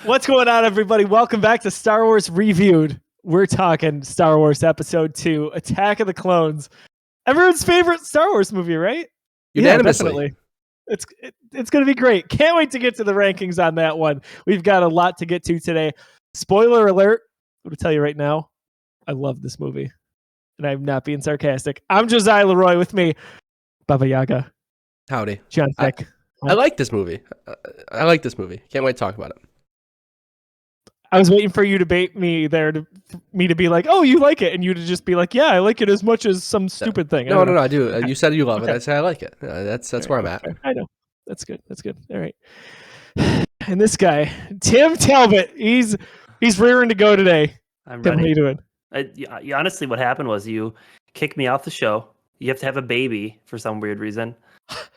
What's going on, everybody? Welcome back to Star Wars Reviewed. We're talking Star Wars Episode 2, Attack of the Clones. Everyone's favorite Star Wars movie, right? Unanimously. Yeah, definitely. It's going to be great. Can't wait to get to the rankings on that one. We've got a lot to get to today. Spoiler alert. I'm going to tell you right now, I love this movie. And I'm not being sarcastic. I'm Josiah Leroy, with me, Baba Yaga. Howdy. John Thick. I like this movie. I like this movie. Can't wait to talk about it. I was waiting for you to bait me there, to be like, oh, you like it. And you to just be like, yeah, I like it as much as some stupid thing. No, I do. Okay. You said you love it. I say I like it. That's right, where I'm at. I know. That's good. All right. And this guy, Tim Talbot, he's rearing to go today. I'm Tim, ready. how you doing? Honestly, what happened was you kicked me off the show. You have to have a baby for some weird reason.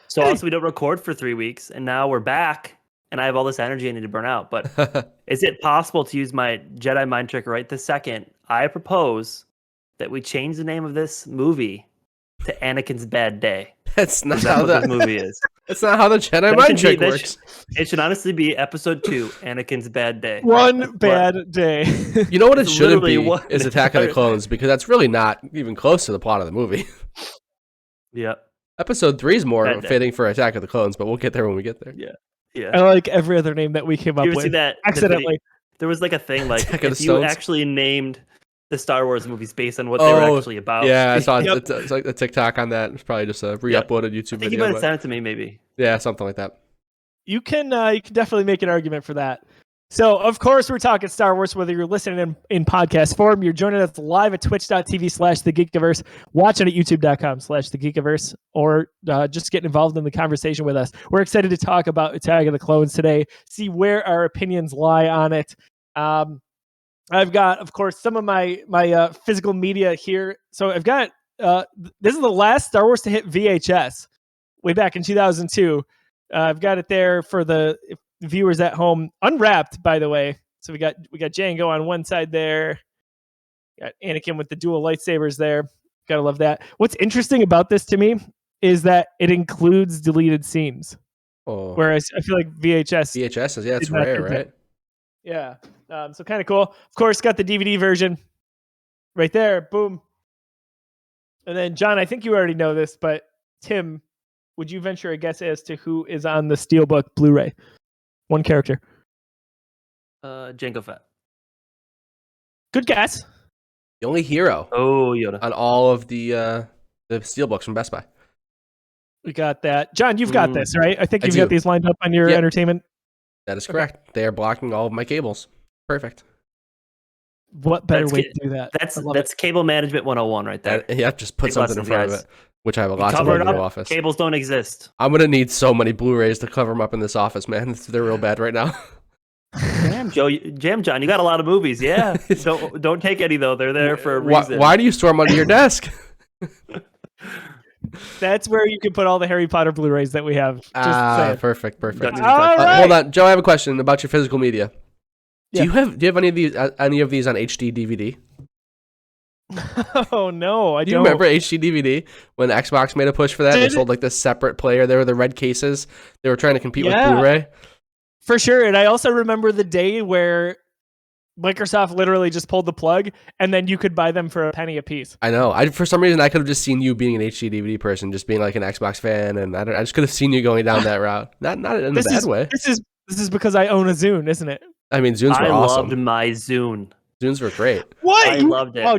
So also we don't record for 3 weeks, and now we're back, and I have all this energy I need to burn out. But is it possible to use my Jedi mind trick right this second? I propose that we change the name of this movie to Anakin's Bad Day. That's not how this movie is. That's not how the Jedi mind trick works. It should honestly be Episode 2, Anakin's Bad Day. One bad day. You know what it shouldn't be is Attack of the Clones, because that's really not even close to the plot of the movie. Yep. Episode 3 is more fitting for Attack of the Clones, but we'll get there when we get there. Yeah. I like every other name that we came up with. See that accidentally? There was like a thing like Attack if you actually named the Star Wars movies based on what they were actually about. Yeah, I saw it's like a TikTok on that. It's probably just a re-uploaded YouTube video. You might have sent it to me, maybe. Yeah, something like that. You can definitely make an argument for that. So, of course, we're talking Star Wars, whether you're listening in podcast form, you're joining us live at twitch.tv/the Geekiverse, watching at youtube.com/the Geekiverse, or just getting involved in the conversation with us. We're excited to talk about Attack of the Clones today, see where our opinions lie on it. I've got, of course, some of my physical media here. So I've got, this is the last Star Wars to hit VHS way back in 2002. I've got it there for the viewers at home, unwrapped, by the way. So we got Django on one side there, got Anakin with the dual lightsabers there. Gotta love that. What's interesting about this to me is that it includes deleted scenes. Whereas I feel like VHS is it's rare, right? Yeah. So kind of cool. Of course, got the DVD version right there. Boom. And then John, I think you already know this, but Tim, would you venture a guess as to who is on the Steelbook Blu-ray? One character. Django Fett. Good guess. The only hero. Oh, Yoda. On all of the Steelbooks from Best Buy. We got that. John, you've got this, right? I think you've got these lined up on your entertainment. That is correct. Okay. They are blocking all of my cables. Perfect. What better way to do that? That's cable management 101 right there. Just put something in front of it, which I have lots of in the office. Cables don't exist. I'm going to need so many Blu-rays to cover them up in this office, man. They're real bad right now. Damn, John, you got a lot of movies. Yeah. don't take any, though. They're there for a reason. Why do you store them under your desk? That's where you can put all the Harry Potter Blu-rays that we have. Perfect. All right. Hold on, Joe. I have a question about your physical media. Yeah. Do you have any of these on HD DVD? Oh no, I don't. Do you remember HD DVD when Xbox made a push for that? They sold like this separate player. There were the red cases. They were trying to compete with Blu-ray. For sure, and I also remember the day where Microsoft literally just pulled the plug, and then you could buy them for a penny a piece. I know. For some reason, I could have just seen you being an HD DVD person, just being like an Xbox fan, and I just could have seen you going down that route. Not in a bad way. This is because I own a Zune, isn't it? I mean, Zunes were awesome. I loved my Zune. Zunes were great. What? I loved it. Oh,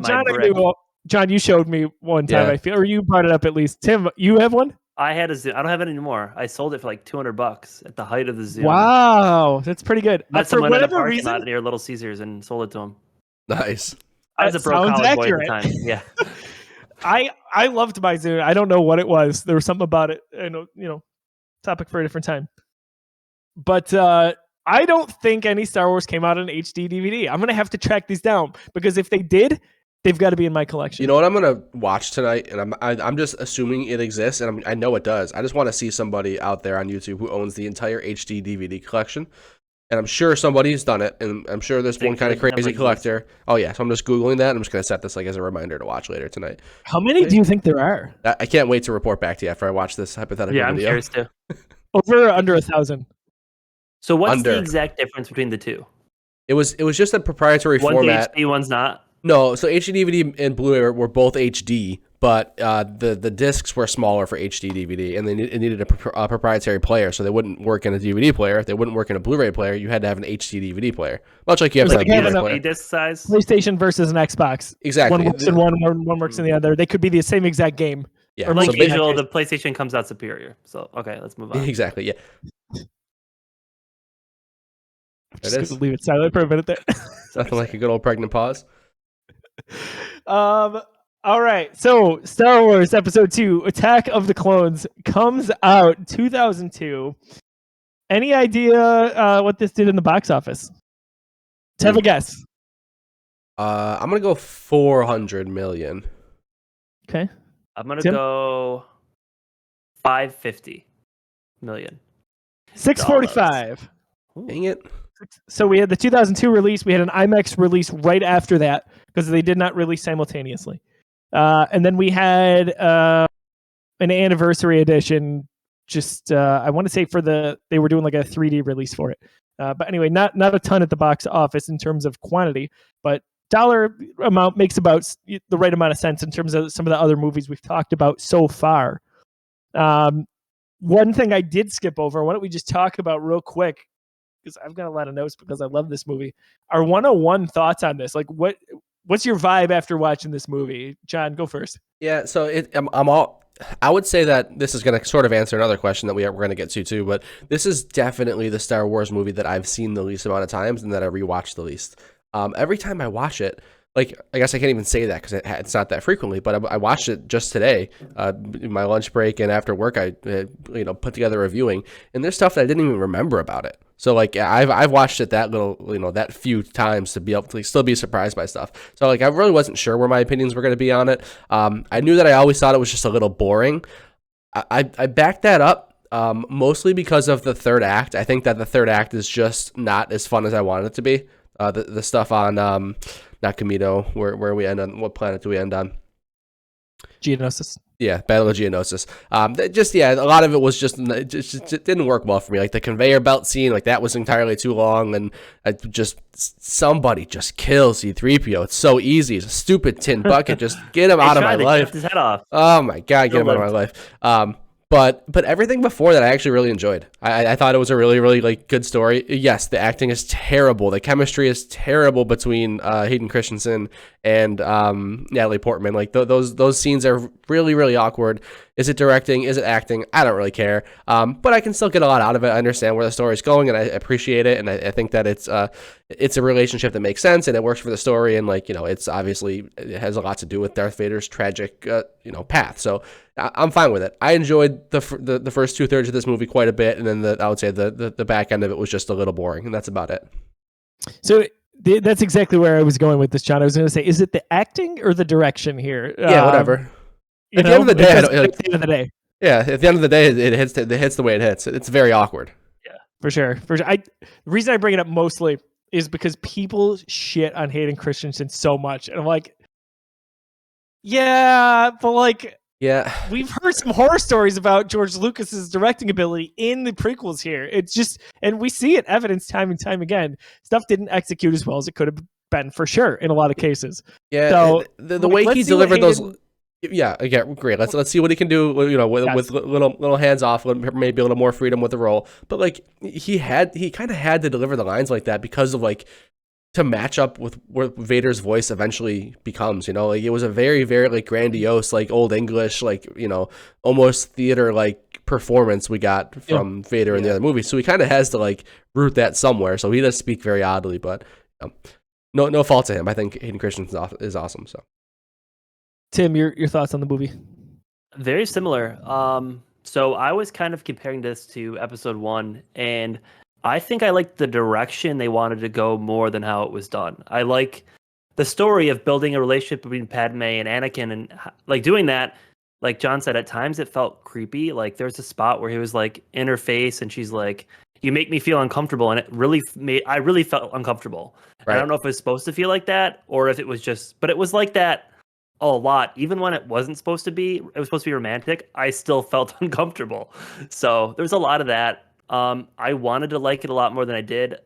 John, you showed me one time. I feel, or you brought it up at least. Tim, you have one? I had a Zune. I don't have it anymore. I sold it for like $200 at the height of the Zune. Wow, that's pretty good. For whatever reason, near Little Caesars and sold it to him. Nice. I was a broke college boy at the time. Yeah. I loved my Zune. I don't know what it was. There was something about it. I know, topic for a different time. But I don't think any Star Wars came out on HD DVD. I'm gonna have to track these down because if they did, they've got to be in my collection. You know what I'm gonna watch tonight, and I'm just assuming it exists, and I know it does. I just want to see somebody out there on YouTube who owns the entire HD DVD collection, and I'm sure somebody's done it, and I'm sure there's one kind of crazy collector. Oh yeah, so I'm just Googling that. And I'm just gonna set this like as a reminder to watch later tonight. How many do you think there are? I can't wait to report back to you after I watch this hypothetical video. I'm curious too. Over or under 1,000? So what's the exact difference between the two? It was just a proprietary One's format. HD, one's not. No, so HD DVD and Blu-ray were both HD, but the discs were smaller for HD DVD, and it needed a proprietary player, so they wouldn't work in a DVD player. They wouldn't work in a Blu-ray player. You had to have an HD DVD player, much like you have to have a Blu-ray player. Disc size. PlayStation versus an Xbox. Exactly. One works in one works in the other. They could be the same exact game. Yeah. Or like so usual, the PlayStation comes out superior. So okay, let's move on. Exactly. Yeah. Just gonna leave it silent for a minute there. Nothing like a good old pregnant pause. All right. So Star Wars Episode 2, Attack of the Clones, comes out 2002. Any idea what this did in the box office? To have a guess. I'm gonna go 400 million. Okay. I'm gonna go 550 million. 645. Dang it. So we had the 2002 release. We had an IMAX release right after that because they did not release simultaneously. And then we had an anniversary edition. Just I want to say they were doing like a 3D release for it. But anyway, not a ton at the box office in terms of quantity, but dollar amount makes about the right amount of sense in terms of some of the other movies we've talked about so far. One thing I did skip over. Why don't we just talk about real quick? Because I've got a lot of notes because I love this movie. Our 101 thoughts on this. Like, what's your vibe after watching this movie? John, go first. Yeah, so I would say that this is going to sort of answer another question that we're going to get to too, but this is definitely the Star Wars movie that I've seen the least amount of times and that I rewatched the least. Every time I watch it, like, I guess I can't even say that because it's not that frequently, but I watched it just today, in my lunch break and after work. I put together a viewing, and there's stuff that I didn't even remember about it. So like I've watched it that few times to be able to still be surprised by stuff. So like I really wasn't sure where my opinions were going to be on it. I knew that I always thought it was just a little boring. I backed that up mostly because of the third act. I think that the third act is just not as fun as I wanted it to be. The stuff on not Kamino, where we end on, what planet do we end on? Geonosis. Yeah, Battle of Geonosis. A lot of it was just it didn't work well for me. Like the conveyor belt scene, like that was entirely too long, and somebody just kill C-3PO. It's so easy. It's a stupid tin bucket. Just get him out of my life. His head off. Oh my god, get him out of my life. But everything before that I actually really enjoyed. I thought it was a really, really like good story. Yes, the acting is terrible. The chemistry is terrible between Hayden Christensen and Natalie Portman. Like those scenes are really, really awkward. Is it directing? Is it acting? I don't really care. But I can still get a lot out of it. I understand where the story is going, and I appreciate it. And I think that it's a relationship that makes sense and it works for the story. And like it's obviously it has a lot to do with Darth Vader's tragic path. So I'm fine with it. I enjoyed the first 2/3 of this movie quite a bit, and then I would say the back end of it was just a little boring, and that's about it. So that's exactly where I was going with this, John. I was going to say, is it the acting or the direction here? Yeah, whatever. At the end of the day, yeah. At the end of the day, it hits the way it hits. It's very awkward. Yeah, for sure. The reason I bring it up mostly is because people shit on Hayden Christensen so much, and I'm like, yeah, but like. Yeah, we've heard some horror stories about George Lucas's directing ability in the prequels here. It's just, and we see it evidenced time and time again. Stuff didn't execute as well as it could have been for sure in a lot of cases. Yeah, so the way he delivered those. Yeah, again, great. Let's see what he can do. With little hands off, maybe a little more freedom with the role. But like he kind of had to deliver the lines like that because of like. To match up with what Vader's voice eventually becomes, like it was a very, very like grandiose, like old English, like, almost theater like performance we got from Vader in the other movie. So he kind of has to like root that somewhere. So he does speak very oddly, but no fault to him. I think Hayden Christensen is awesome. So Tim, your thoughts on the movie? Very similar. So I was kind of comparing this to episode 1, and I think I liked the direction they wanted to go more than how it was done. I like the story of building a relationship between Padme and Anakin, and like doing that, like John said, at times it felt creepy. Like there's a spot where he was like in her face and she's like, "You make me feel uncomfortable," and I really felt uncomfortable. Right. I don't know if it was supposed to feel like that or if it was just, but it was like that a lot. Even when it wasn't supposed to be, it was supposed to be romantic, I still felt uncomfortable. So there's a lot of that. I wanted to like it a lot more than I did.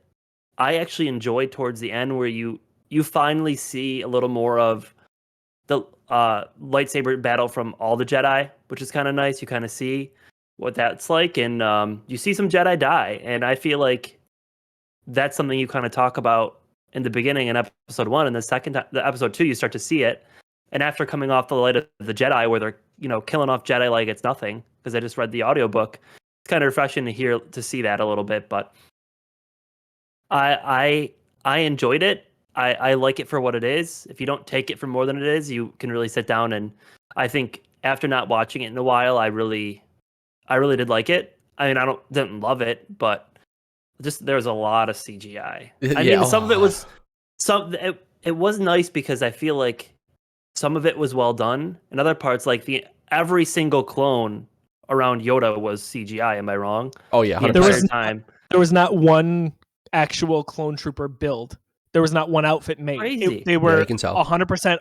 I actually enjoyed towards the end where you finally see a little more of the lightsaber battle from all the Jedi, which is kind of nice. You kind of see what that's like, and you see some Jedi die, and I feel like that's something you kind of talk about in the beginning in episode 1, and the episode 2 you start to see it, and after coming off the Light of the Jedi where they're killing off Jedi like it's nothing, because I just read the audiobook, it's kind of refreshing to see that a little bit. But I enjoyed it. I like it for what it is. If you don't take it for more than it is, you can really sit down, and I think after not watching it in a while, I really did like it. I mean, didn't love it, but just there's a lot of CGI. I mean, some of it was it was nice because I feel like some of it was well done, and other parts like every single clone around Yoda was CGI. Am I wrong? Oh yeah, the entire time. There was not one actual clone trooper build. There was not one outfit made. Crazy. They were you can tell. 100%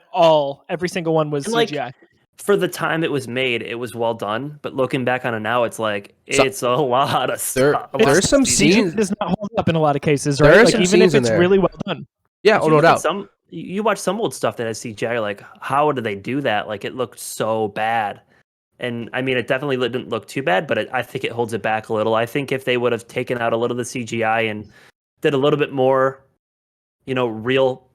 every single one was CGI. For the time it was made, it was well done. But looking back on it now, it's like it's a lot of stuff. There's some scenes does not hold up in a lot of cases, right? There are like some even scenes if it's really well done. Yeah, no doubt. You watch some old stuff that has CGI, you're like, how did they do that? Like it looked so bad. And I mean, it definitely didn't look too bad, but I think it holds it back a little. I think if they would have taken out a little of the CGI and did a little bit more, real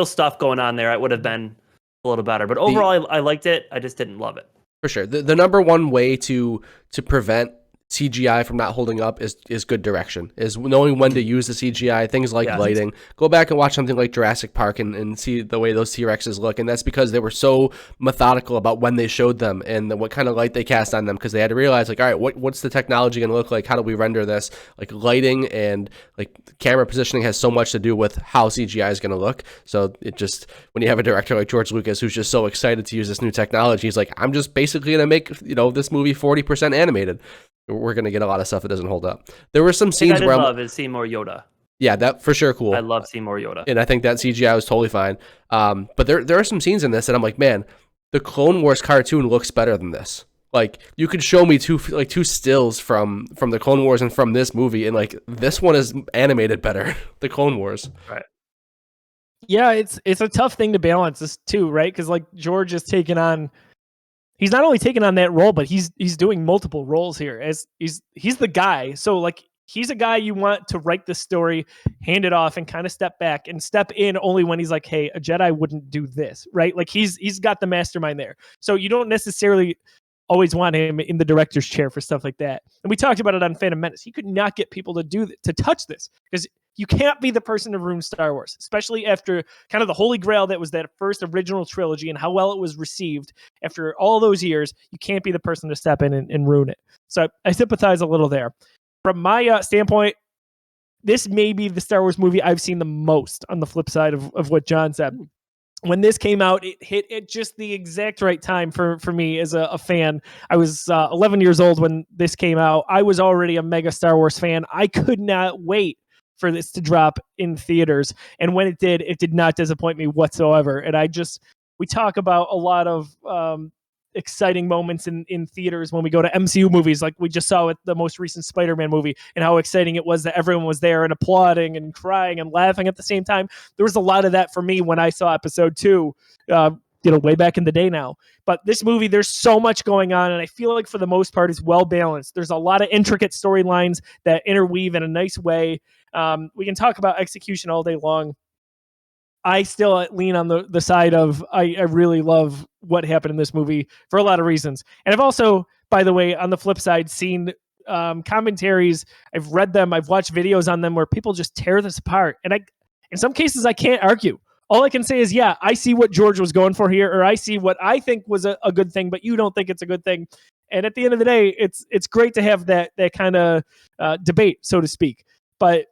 stuff going on there, it would have been a little better. But overall, I liked it. I just didn't love it. For sure. The number one way to prevent CGI from not holding up is good direction, is knowing when to use the CGI, things like lighting. Go back and watch something like Jurassic Park and see the way those T-Rexes look, and that's because they were so methodical about when they showed them and what kind of light they cast on them, because they had to realize, like, all right, what's the technology going to look like? How do we render this? Like, lighting and like camera positioning has so much to do with how CGI is going to look. So it just, when you have a director like George Lucas who's just so excited to use this new technology, he's like, I'm just basically going to make this movie 40% animated. We're going to get a lot of stuff that doesn't hold up. There were some scenes where I love is seeing more Yoda. Yeah, that for sure cool. I love seeing more Yoda. And I think that CGI was totally fine. But there are some scenes in this that I'm like, man, the Clone Wars cartoon looks better than this. Like, you could show me two stills from the Clone Wars and from this movie, and like this one is animated better. The Clone Wars. Right. Yeah, it's a tough thing to balance this too, right? Because like George is taking on. He's not only taking on that role, but he's doing multiple roles here. As he's the guy. So like he's a guy you want to write the story, hand it off, and kind of step back and step in only when he's like, hey, a Jedi wouldn't do this, right? Like he's got the mastermind there. So you don't necessarily always want him in the director's chair for stuff like that. And we talked about it on Phantom Menace. He could not get people to touch this because you can't be the person to ruin Star Wars, especially after kind of the holy grail that was that first original trilogy and how well it was received. After all those years, you can't be the person to step in and ruin it. So I sympathize a little there. From my standpoint, this may be the Star Wars movie I've seen the most on the flip side of what John said. When this came out, it hit at just the exact right time for me as a fan. I was 11 years old when this came out. I was already a mega Star Wars fan. I could not wait for this to drop in theaters. And when it did not disappoint me whatsoever. And we talk about a lot of exciting moments in theaters when we go to MCU movies, like we just saw with the most recent Spider-Man movie, and how exciting it was that everyone was there and applauding and crying and laughing at the same time. There was a lot of that for me when I saw episode 2, way back in the day now. But this movie, there's so much going on, and I feel like for the most part it's well balanced. There's a lot of intricate storylines that interweave in a nice way. We can talk about execution all day long. I still lean on the side of I really love what happened in this movie for a lot of reasons. And I've also, by the way, on the flip side, seen commentaries. I've read them. I've watched videos on them where people just tear this apart. And in some cases, I can't argue. All I can say is, yeah, I see what George was going for here, or I see what I think was a good thing, but you don't think it's a good thing. And at the end of the day, it's great to have that kind of debate, so to speak. But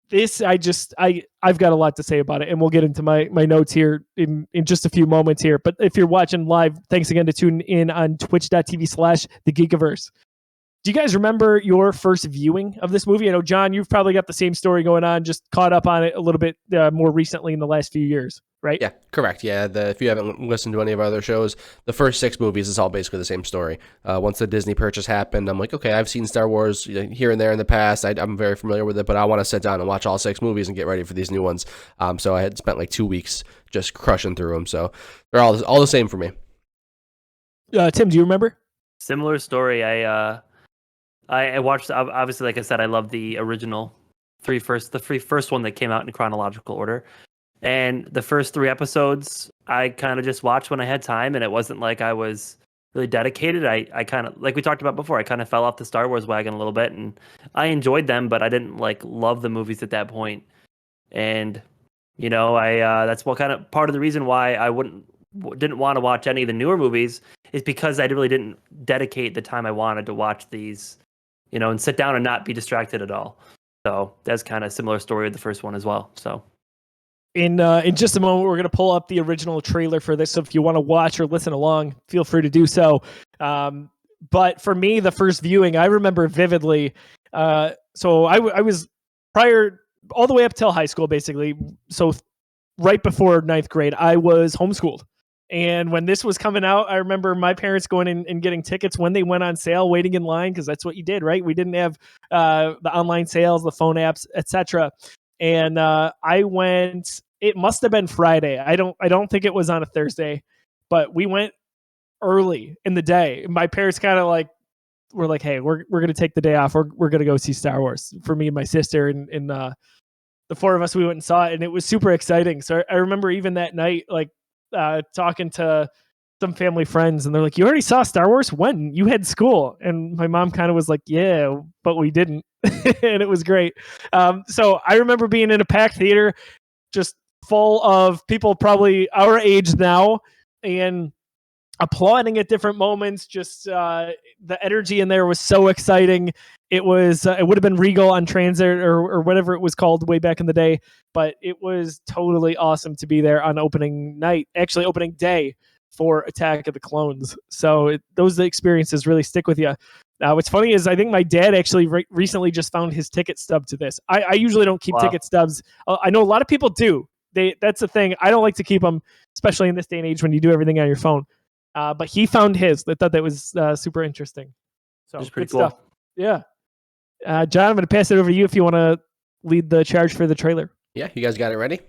this, I've got a lot to say about it, and we'll get into my notes here in just a few moments here. But if you're watching live, thanks again to tune in on twitch.tv/the Geekiverse. Do you guys remember your first viewing of this movie? I know, John, you've probably got the same story going on, just caught up on it a little bit more recently in the last few years, right? Yeah, correct. Yeah, if you haven't listened to any of our other shows, the first 6 movies is all basically the same story. Once the Disney purchase happened, I'm like, okay, I've seen Star Wars here and there in the past. I'm very familiar with it, but I want to sit down and watch all 6 movies and get ready for these new ones. So I had spent like 2 weeks just crushing through them. So they're all the same for me. Tim, do you remember? Similar story. I watched, obviously, like I said, I love the original the first one that came out in chronological order. And the first 3 episodes, I kind of just watched when I had time, and it wasn't like I was really dedicated. I kind of, like we talked about before, I kind of fell off the Star Wars wagon a little bit, and I enjoyed them, but I didn't like love the movies at that point. And, you know, that's what kind of part of the reason why I didn't want to watch any of the newer movies is because I really didn't dedicate the time I wanted to watch these, you know, and sit down and not be distracted at all. So that's kind of a similar story with the first one as well. So in just a moment, we're going to pull up the original trailer for this. So if you want to watch or listen along, feel free to do so. But for me, the first viewing, I remember vividly. So I was prior all the way up till high school, basically. So right before 9th grade, I was homeschooled. And when this was coming out, I remember my parents going in and getting tickets when they went on sale, waiting in line, because that's what you did, right? We didn't have the online sales, the phone apps, etc. And I went. It must have been Friday. I don't think it was on a Thursday, but we went early in the day. My parents kind of like were like, "Hey, we're gonna take the day off. We're gonna go see Star Wars." For me and my sister and the 4 of us, we went and saw it, and it was super exciting. So I remember even that night, like. Talking to some family friends, and they're like, "You already saw Star Wars? When? You had school?" And my mom kind of was like, "Yeah, but we didn't." And it was great. So I remember being in a packed theater, just full of people probably our age now, and applauding at different moments. Just the energy in there was so exciting. It was it would have been Regal on Transit or whatever it was called way back in the day, but it was totally awesome to be there on opening night, actually opening day for Attack of the Clones. So those experiences really stick with you. What's funny is I think my dad actually recently just found his ticket stub to this. I usually don't keep ticket stubs. I know a lot of people do. That's the thing. I don't like to keep them, especially in this day and age when you do everything on your phone. But he found his. I thought that was super interesting. So it's pretty good cool stuff. Yeah. John, I'm going to pass it over to you if you want to lead the charge for the trailer. Yeah, you guys got it ready?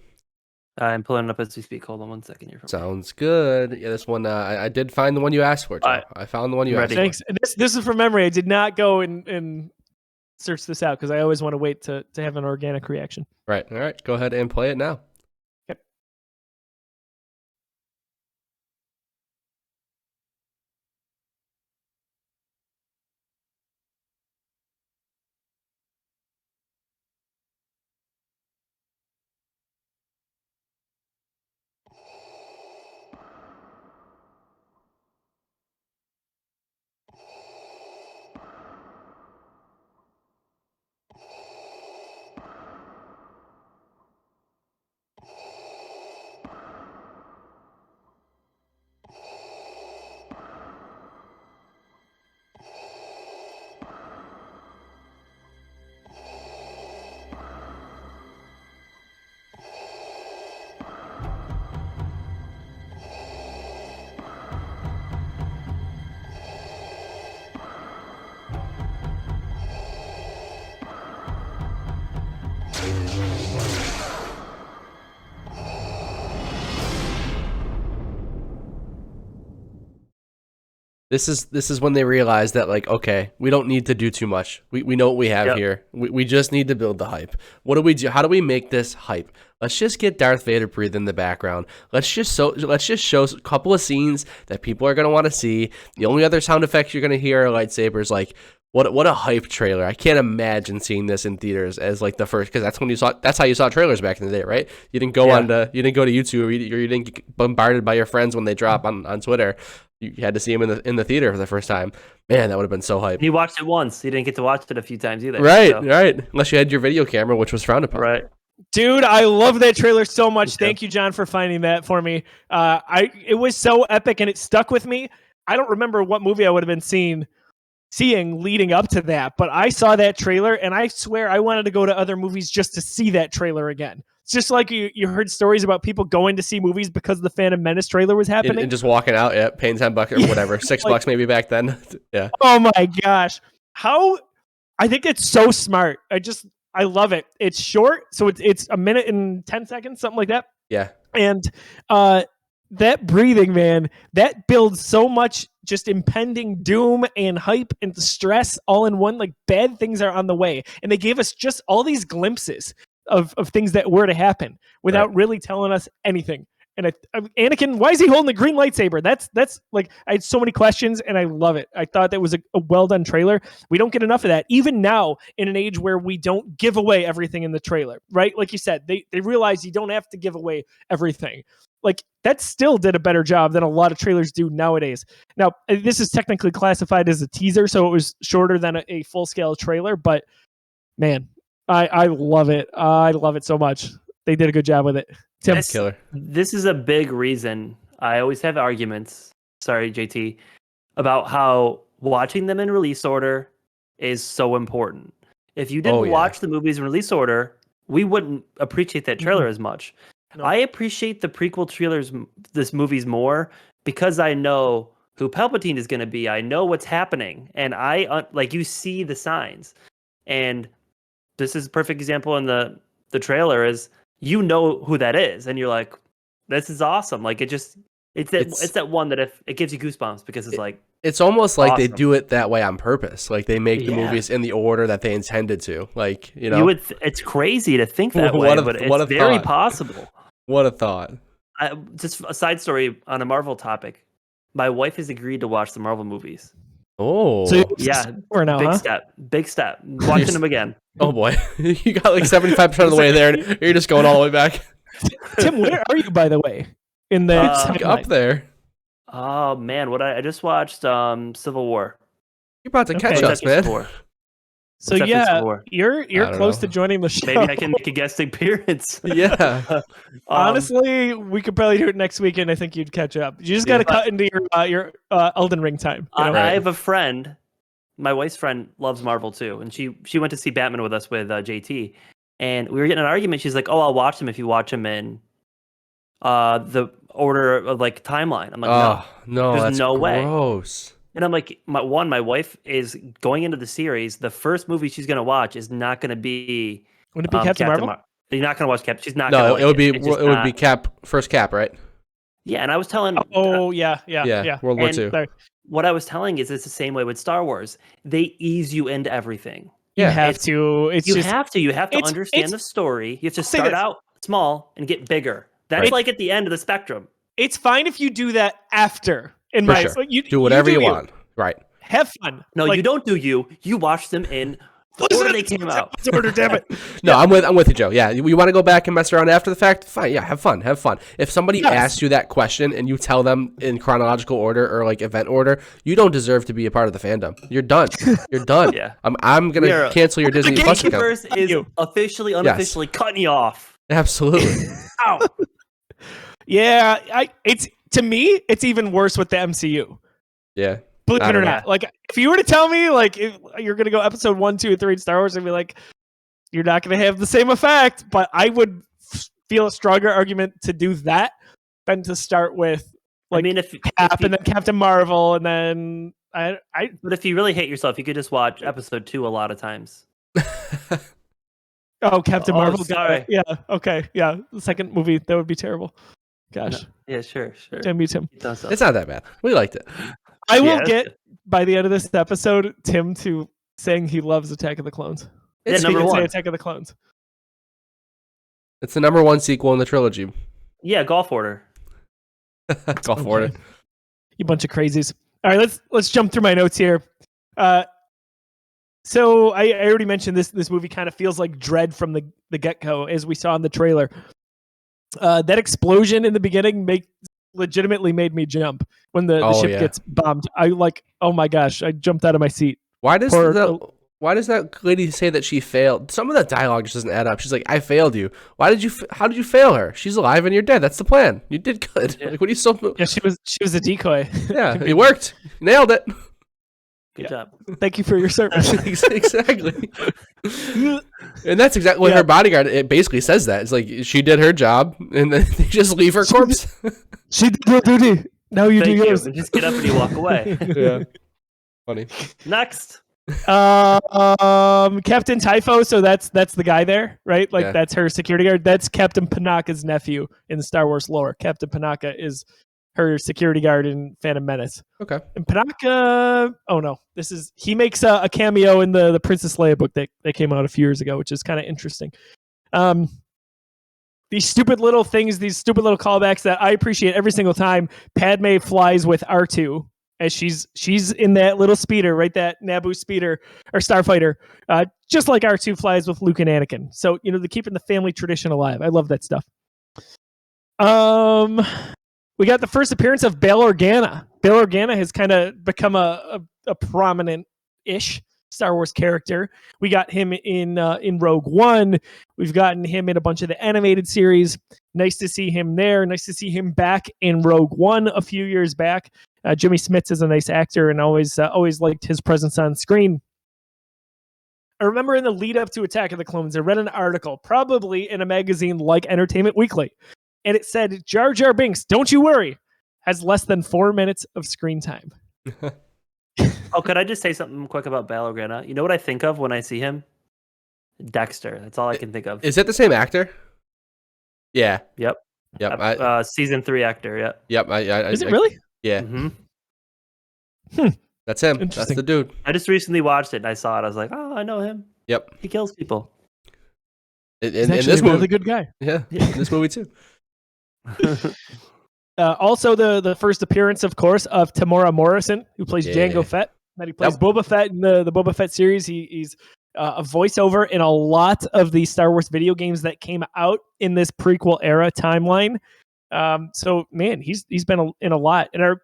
I'm pulling it up as we speak. Hold on one second here. Sounds good. Yeah, this one, I did find the one you asked for, Joe. I found the one you asked for. Thanks. And this is from memory. I did not go and search this out because I always want to wait to have an organic reaction. Right. All right. Go ahead and play it now. This is when they realize that, like, okay, we don't need to do too much. We know what we have here. We just need to build the hype. What do we do? How do we make this hype? Let's just get Darth Vader breathe in the background. Let's just show a couple of scenes that people are gonna want to see. The only other sound effects you're gonna hear are lightsabers. Like, what a hype trailer! I can't imagine seeing this in theaters as like the first, because that's how you saw trailers back in the day, right? You didn't go you didn't go to YouTube, or you didn't get bombarded by your friends when they drop on Twitter. You had to see him in the theater for the first time. Man, that would have been so hype. You watched it once. You didn't get to watch it a few times either. Right. Unless you had your video camera, which was frowned upon. Right. Dude, I love that trailer so much. Thank you, John, for finding that for me. It was so epic and it stuck with me. I don't remember what movie I would have been seeing seeing leading up to that. But I saw that trailer, and I swear I wanted to go to other movies just to see that trailer again. It's just like you heard stories about people going to see movies because the Phantom Menace trailer was happening. And just walking out, paying $10 or whatever, $6 maybe back then. Yeah. Oh my gosh. I think it's so smart. I love it. It's short, so it's a minute and 10 seconds, something like that. Yeah. And that breathing, man, that builds so much just impending doom and hype and stress all in one. Like, bad things are on the way. And they gave us just all these glimpses of things that were to happen without really telling us anything. And Anakin, why is he holding the green lightsaber? That's like, I had so many questions, and I love it. I thought that was a well done trailer. We don't get enough of that, even now in an age where we don't give away everything in the trailer, right? Like you said, they realize you don't have to give away everything. Like, that still did a better job than a lot of trailers do nowadays. Now, this is technically classified as a teaser, so it was shorter than a full scale trailer. But man, I love it. I love it so much. They did a good job with it. Tim. Killer. This is a big reason I always have arguments, sorry, JT, about how watching them in release order is so important. If you didn't watch the movies in release order, we wouldn't appreciate that trailer as much. No. I appreciate the prequel trailers, this movies more, because I know who Palpatine is going to be. I know what's happening, and you see the signs. And this is a perfect example in the trailer is, you know who that is, and you're like, this is awesome. Like, it's that one that if it gives you goosebumps, because it's almost like awesome. They do it that way on purpose. Like, they make the movies in the order that they intended to. Like, it's crazy to think that way, but it's very possible. What a thought. Just a side story on a Marvel topic. My wife has agreed to watch the Marvel movies. Oh, so yeah. Big step. Watching them again. Oh boy, you got like 75% of the way there, and you're just going all the way back. Tim, where are you, by the way? In the up there. Oh man, I just watched Civil War. You're about to catch us, man. So you're close to joining the show. Maybe I can make a guest appearance. Yeah. Honestly, we could probably do it next week, and I think you'd catch up. You just got to cut into your Elden Ring time. You know? I have a friend. My wife's friend loves Marvel too, and she went to see Batman with us with JT, and we were getting an argument. She's like, "Oh, I'll watch them if you watch them in the order of like timeline." I'm like, "No, there's that's no way." Gross. And I'm like, my wife is going into the series. The first movie she's going to watch is not going to be. Would it be Captain Marvel? You're not going to watch Cap. She's not. No, it would be first Cap, right? Yeah, and I was telling. Yeah. World War II. What I was telling is it's the same way with Star Wars. They ease you into everything. You have to. You have to understand the story. You have to start out small and get bigger. That's like at the end of the spectrum. It's fine if you do that after. You do whatever you want. Right. Have fun. No, you don't do you. You watch them in the order they came out. Order, damn it. No, I'm with you, Joe. Yeah, you want to go back and mess around after the fact? Fine. Yeah, have fun. If somebody asks you that question and you tell them in chronological order or like event order, you don't deserve to be a part of the fandom. You're done. You're done. Yeah. I'm gonna cancel your Disney Plus account. Geekiverse is officially, unofficially cutting you off. Absolutely. Ow. Yeah, to me, it's even worse with the MCU. Yeah. Believe it or not. Like, if you were to tell me, like, if you're going to go episode 1, 2, and 3 in Star Wars, I'd be like, you're not going to have the same effect. But I would feel a stronger argument to do that than to start with, like, Cap and then Captain Marvel, and then But if you really hate yourself, you could just watch episode 2 a lot of times. Oh, Captain Marvel. Sorry. Yeah. Okay. Yeah. The second movie, that would be terrible. Gosh. No. Yeah. Sure. Damn you, Tim. It's not that bad. We liked it. I will get by the end of this episode Tim to saying he loves Attack of the Clones. It's number 1. Attack of the Clones. It's the number 1 sequel in the trilogy. Yeah, golf order. Golf order. You bunch of crazies. All right, let's jump through my notes here. So I already mentioned this movie kind of feels like Dread from the get-go, as we saw in the trailer. That explosion in the beginning legitimately made me jump when the ship gets bombed. Oh my gosh, I jumped out of my seat. Why does that lady say that she failed? Some of that dialogue just doesn't add up. She's like, I failed you. How did you fail her? She's alive and you're dead. That's the plan. You did good. Yeah. Like, what are you so... Yeah, she was a decoy. Yeah, it worked. Nailed it. Good job. Thank you for your service. Exactly. And that's exactly what her bodyguard, it basically says that. It's like she did her job and then they just leave her corpse. She did her duty. Now you do Thank you. yours. And just get up and you walk away. Yeah. Funny. Next. Captain Typho, so that's the guy there, right? Like that's her security guard. That's Captain Panaka's nephew in the Star Wars lore. Captain Panaka is her security guard in Phantom Menace. Okay. And Panaka, he makes a cameo in the Princess Leia book that came out a few years ago, which is kind of interesting. These stupid little things, these stupid little callbacks that I appreciate every single time. Padme flies with R2 as she's in that little speeder, right? That Naboo speeder or starfighter, just like R2 flies with Luke and Anakin. So they're keeping the family tradition alive. I love that stuff. We got the first appearance of Bail Organa. Bail Organa has kind of become a prominent-ish Star Wars character. We got him in Rogue One. We've gotten him in a bunch of the animated series. Nice to see him there. Nice to see him back in Rogue One a few years back. Jimmy Smits is a nice actor and always liked his presence on screen. I remember in the lead up to Attack of the Clones, I read an article, probably in a magazine like Entertainment Weekly, and it said, Jar Jar Binks, don't you worry, has less than 4 minutes of screen time. Oh, could I just say something quick about Bail Organa? You know what I think of when I see him? Dexter. That's all I can think of. Is that the same actor? Yeah. Yep. Season 3 actor. Yep. Yep. Is it really? Yeah. Mm-hmm. That's him. That's the dude. I just recently watched it and I saw it. I was like, oh, I know him. Yep. He kills people. He's actually this movie, really good guy. Yeah. In this movie too. Also, the first appearance, of course, of Tamora Morrison, who plays Django Fett. That he plays Boba Fett in the Boba Fett series. He's a voiceover in a lot of the Star Wars video games that came out in this prequel era timeline. So, man, he's been in a lot. And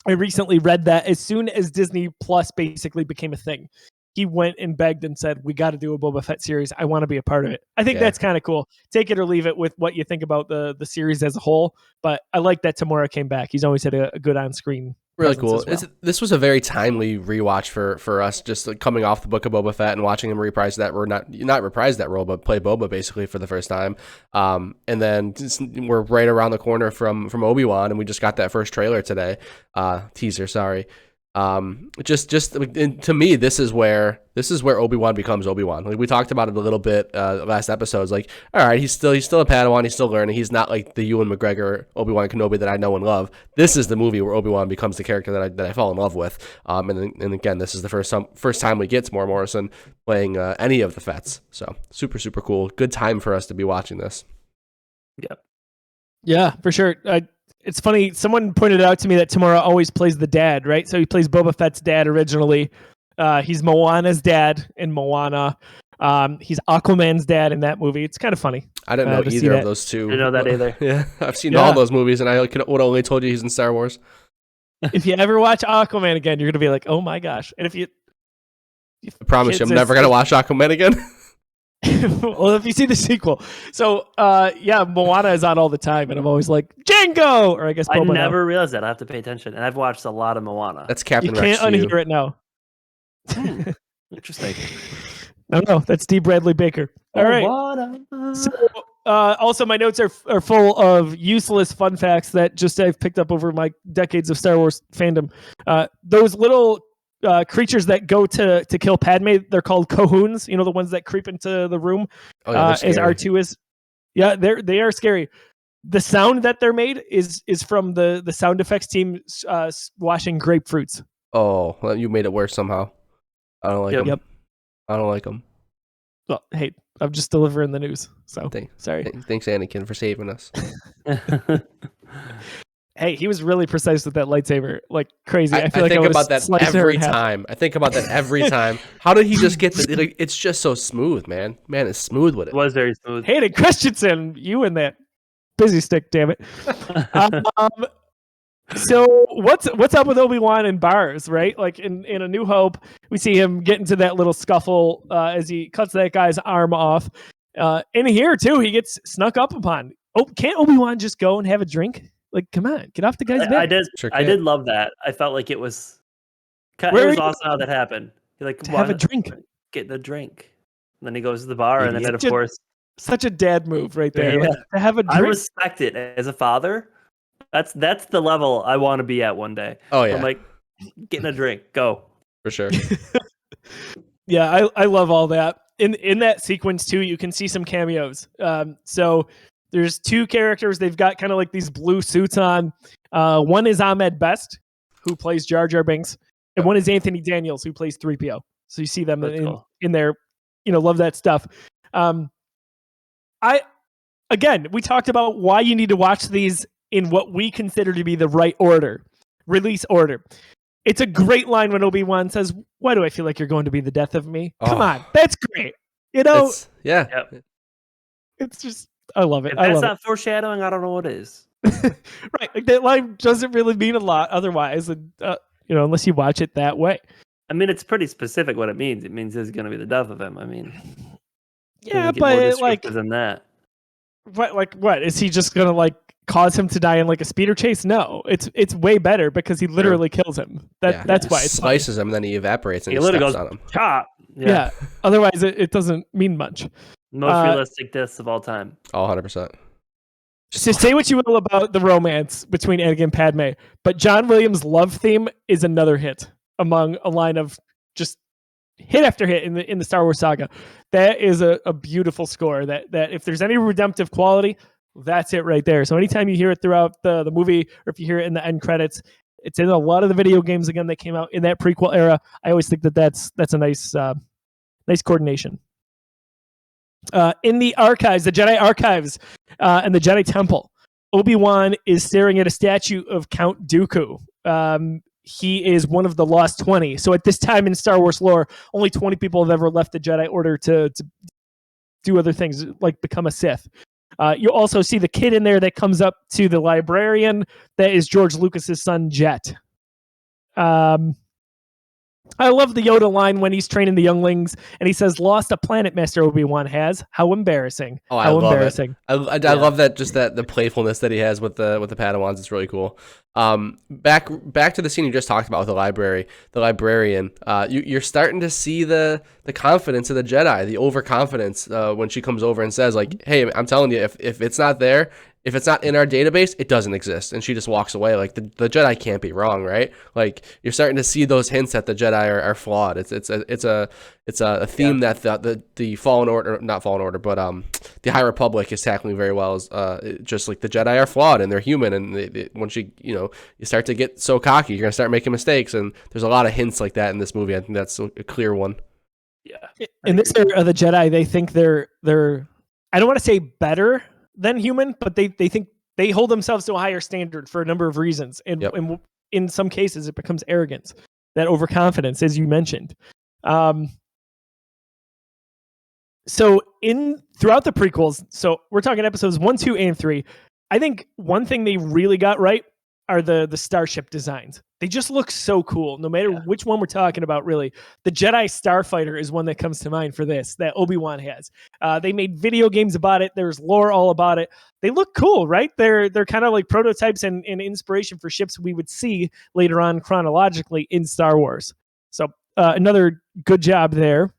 I recently read that as soon as Disney Plus basically became a thing, he went and begged and said, we got to do a Boba Fett series. I want to be a part of it. I think that's kind of cool. Take it or leave it with what you think about the series as a whole. But I like that Tamora came back. He's always had a good on-screen really cool. well. This was a very timely rewatch for us, just like coming off the Book of Boba Fett and watching him reprise that, or not reprise that role, but play Boba basically for the first time. And then we're right around the corner from Obi-Wan, and we just got that first trailer today, teaser. Sorry. Just to me, this is where Obi-Wan becomes Obi-Wan. Like we talked about it a little bit last episode. It's like, all right, he's still a Padawan, he's still learning. He's not like the Ewan McGregor Obi-Wan Kenobi that I know and love. This is the movie where Obi-Wan becomes the character that I fall in love with. And again, this is the first time we get Tamora Morrison playing any of the Fets. So super cool. Good time for us to be watching this. Yep. Yeah, for sure. It's funny, someone pointed out to me that Tamora always plays the dad, right? So he plays Boba Fett's dad originally. He's Moana's dad in Moana. He's Aquaman's dad in that movie. It's kind of funny. I didn't know either of those two. I didn't know that either. Yeah, I've seen all those movies, and I would only told you he's in Star Wars. If you ever watch Aquaman again, you're going to be like, oh my gosh. And I promise you, I'm never going to watch Aquaman again. Well, if you see the sequel. So, Moana is on all the time, and I'm always like, Django! Or I guess Boba I never realized that. I have to pay attention. And I've watched a lot of Moana. That's Captain Rex. You can't unhear it now. Interesting. No, that's D. Bradley Baker. All right. So, also, my notes are full of useless fun facts that just I've picked up over my decades of Star Wars fandom. Those little creatures that go to kill Padme, they're called Cohoons. You know, the ones that creep into the room as R2 is. Yeah, they are scary. The sound that they're made is from the sound effects team washing grapefruits. Oh, well, you made it worse somehow. I don't like them. Yep. I don't like them. Well, hey, I'm just delivering the news. So sorry. Thanks, Anakin, for saving us. Hey, he was really precise with that lightsaber, like crazy. I think about that every time. I think about that every time. How did he just get the? Like, it's just so smooth, man. Man is smooth with it. It was very smooth. Hayden Christensen, you and that busy stick, damn it. So what's up with Obi-Wan and bars, right? Like in A New Hope, we see him get into that little scuffle as he cuts that guy's arm off. In here too, he gets snuck up upon. Oh, can't Obi-Wan just go and have a drink? Like, come on, get off the guy's back. I did love that. I felt like it was Where was are you awesome how that happened. He like to have a drink? Get the drink. And then he goes to the bar, and then of Such a- course, Such a dad move right there. Yeah. Like, to have a I drink. respect it as a father. That's the level I want to be at one day. Oh yeah, I'm like, getting a drink, go. for sure. Yeah, I love all that. In that sequence too, you can see some cameos. So there's two characters. They've got kind of like these blue suits on. One is Ahmed Best, who plays Jar Jar Binks, and one is Anthony Daniels, who plays 3PO. So you see them Cool. in there. Love that stuff. We talked about why you need to watch these in what we consider to be the right order, release order. It's a great line when Obi-Wan says, "Why do I feel like you're going to be the death of me?" Come on, that's great. It's It's just, I love it. If I that's love not foreshadowing, I don't know what is. it. Right, like that line doesn't really mean a lot otherwise, and unless you watch it that way. I mean, it's pretty specific what it means. It means it's going to be the death of him. I mean, Yeah, doesn't get more but descriptive than that. what is he just gonna like cause him to die in like a speeder chase? No, it's way better because he literally kills him. That's why it's slices him, and then he evaporates and He he literally steps goes, on him. chop. Yeah. Otherwise, it doesn't mean much. Most realistic deaths of all time. Oh, 100%. So say what you will about the romance between Anakin and Padme, but John Williams' love theme is another hit among a line of just hit after hit in the Star Wars saga. That is a beautiful score. That if there's any redemptive quality, that's it right there. So anytime you hear it throughout the movie, or if you hear it in the end credits, it's in a lot of the video games again that came out in that prequel era. I always think that's a nice coordination. In the archives, the Jedi Archives, and the Jedi Temple, Obi-Wan is staring at a statue of Count Dooku. He is one of the lost 20. So at this time in Star Wars lore, only 20 people have ever left the Jedi Order to do other things, like become a Sith. You also see the kid in there that comes up to the librarian. That is George Lucas's son, Jet. I love the Yoda line when he's training the younglings, and he says, "Lost a planet, Master Obi-Wan has. How embarrassing! Oh, How embarrassing!" I love that, just that the playfulness that he has with the Padawans. It's really cool. Back to the scene you just talked about with the librarian. You're starting to see the confidence of the Jedi, the overconfidence when she comes over and says, like, "Hey, I'm telling you, if it's not there." If it's not in our database, it doesn't exist. And she just walks away. Like, the Jedi can't be wrong, right? Like, you're starting to see those hints that the Jedi are flawed. It's a theme that the Fallen Order, not Fallen Order, but the High Republic is tackling very well. Is just like the Jedi are flawed and they're human. And once you start to get so cocky, you're gonna start making mistakes. And there's a lot of hints like that in this movie. I think that's a clear one. Yeah. In this era of the Jedi, they think they're I don't want to say better than human, but they think they hold themselves to a higher standard for a number of reasons, and in some cases it becomes arrogance, that overconfidence, as you mentioned. So throughout the prequels, so we're talking episodes 1, 2, and 3, I think one thing they really got right are the starship designs. They just look so cool, no matter which one we're talking about, really. The Jedi Starfighter is one that comes to mind for this, that Obi-Wan has. They made video games about it. There's lore all about it. They look cool, right? They're kind of like prototypes and inspiration for ships we would see later on chronologically in Star Wars. So another good job there.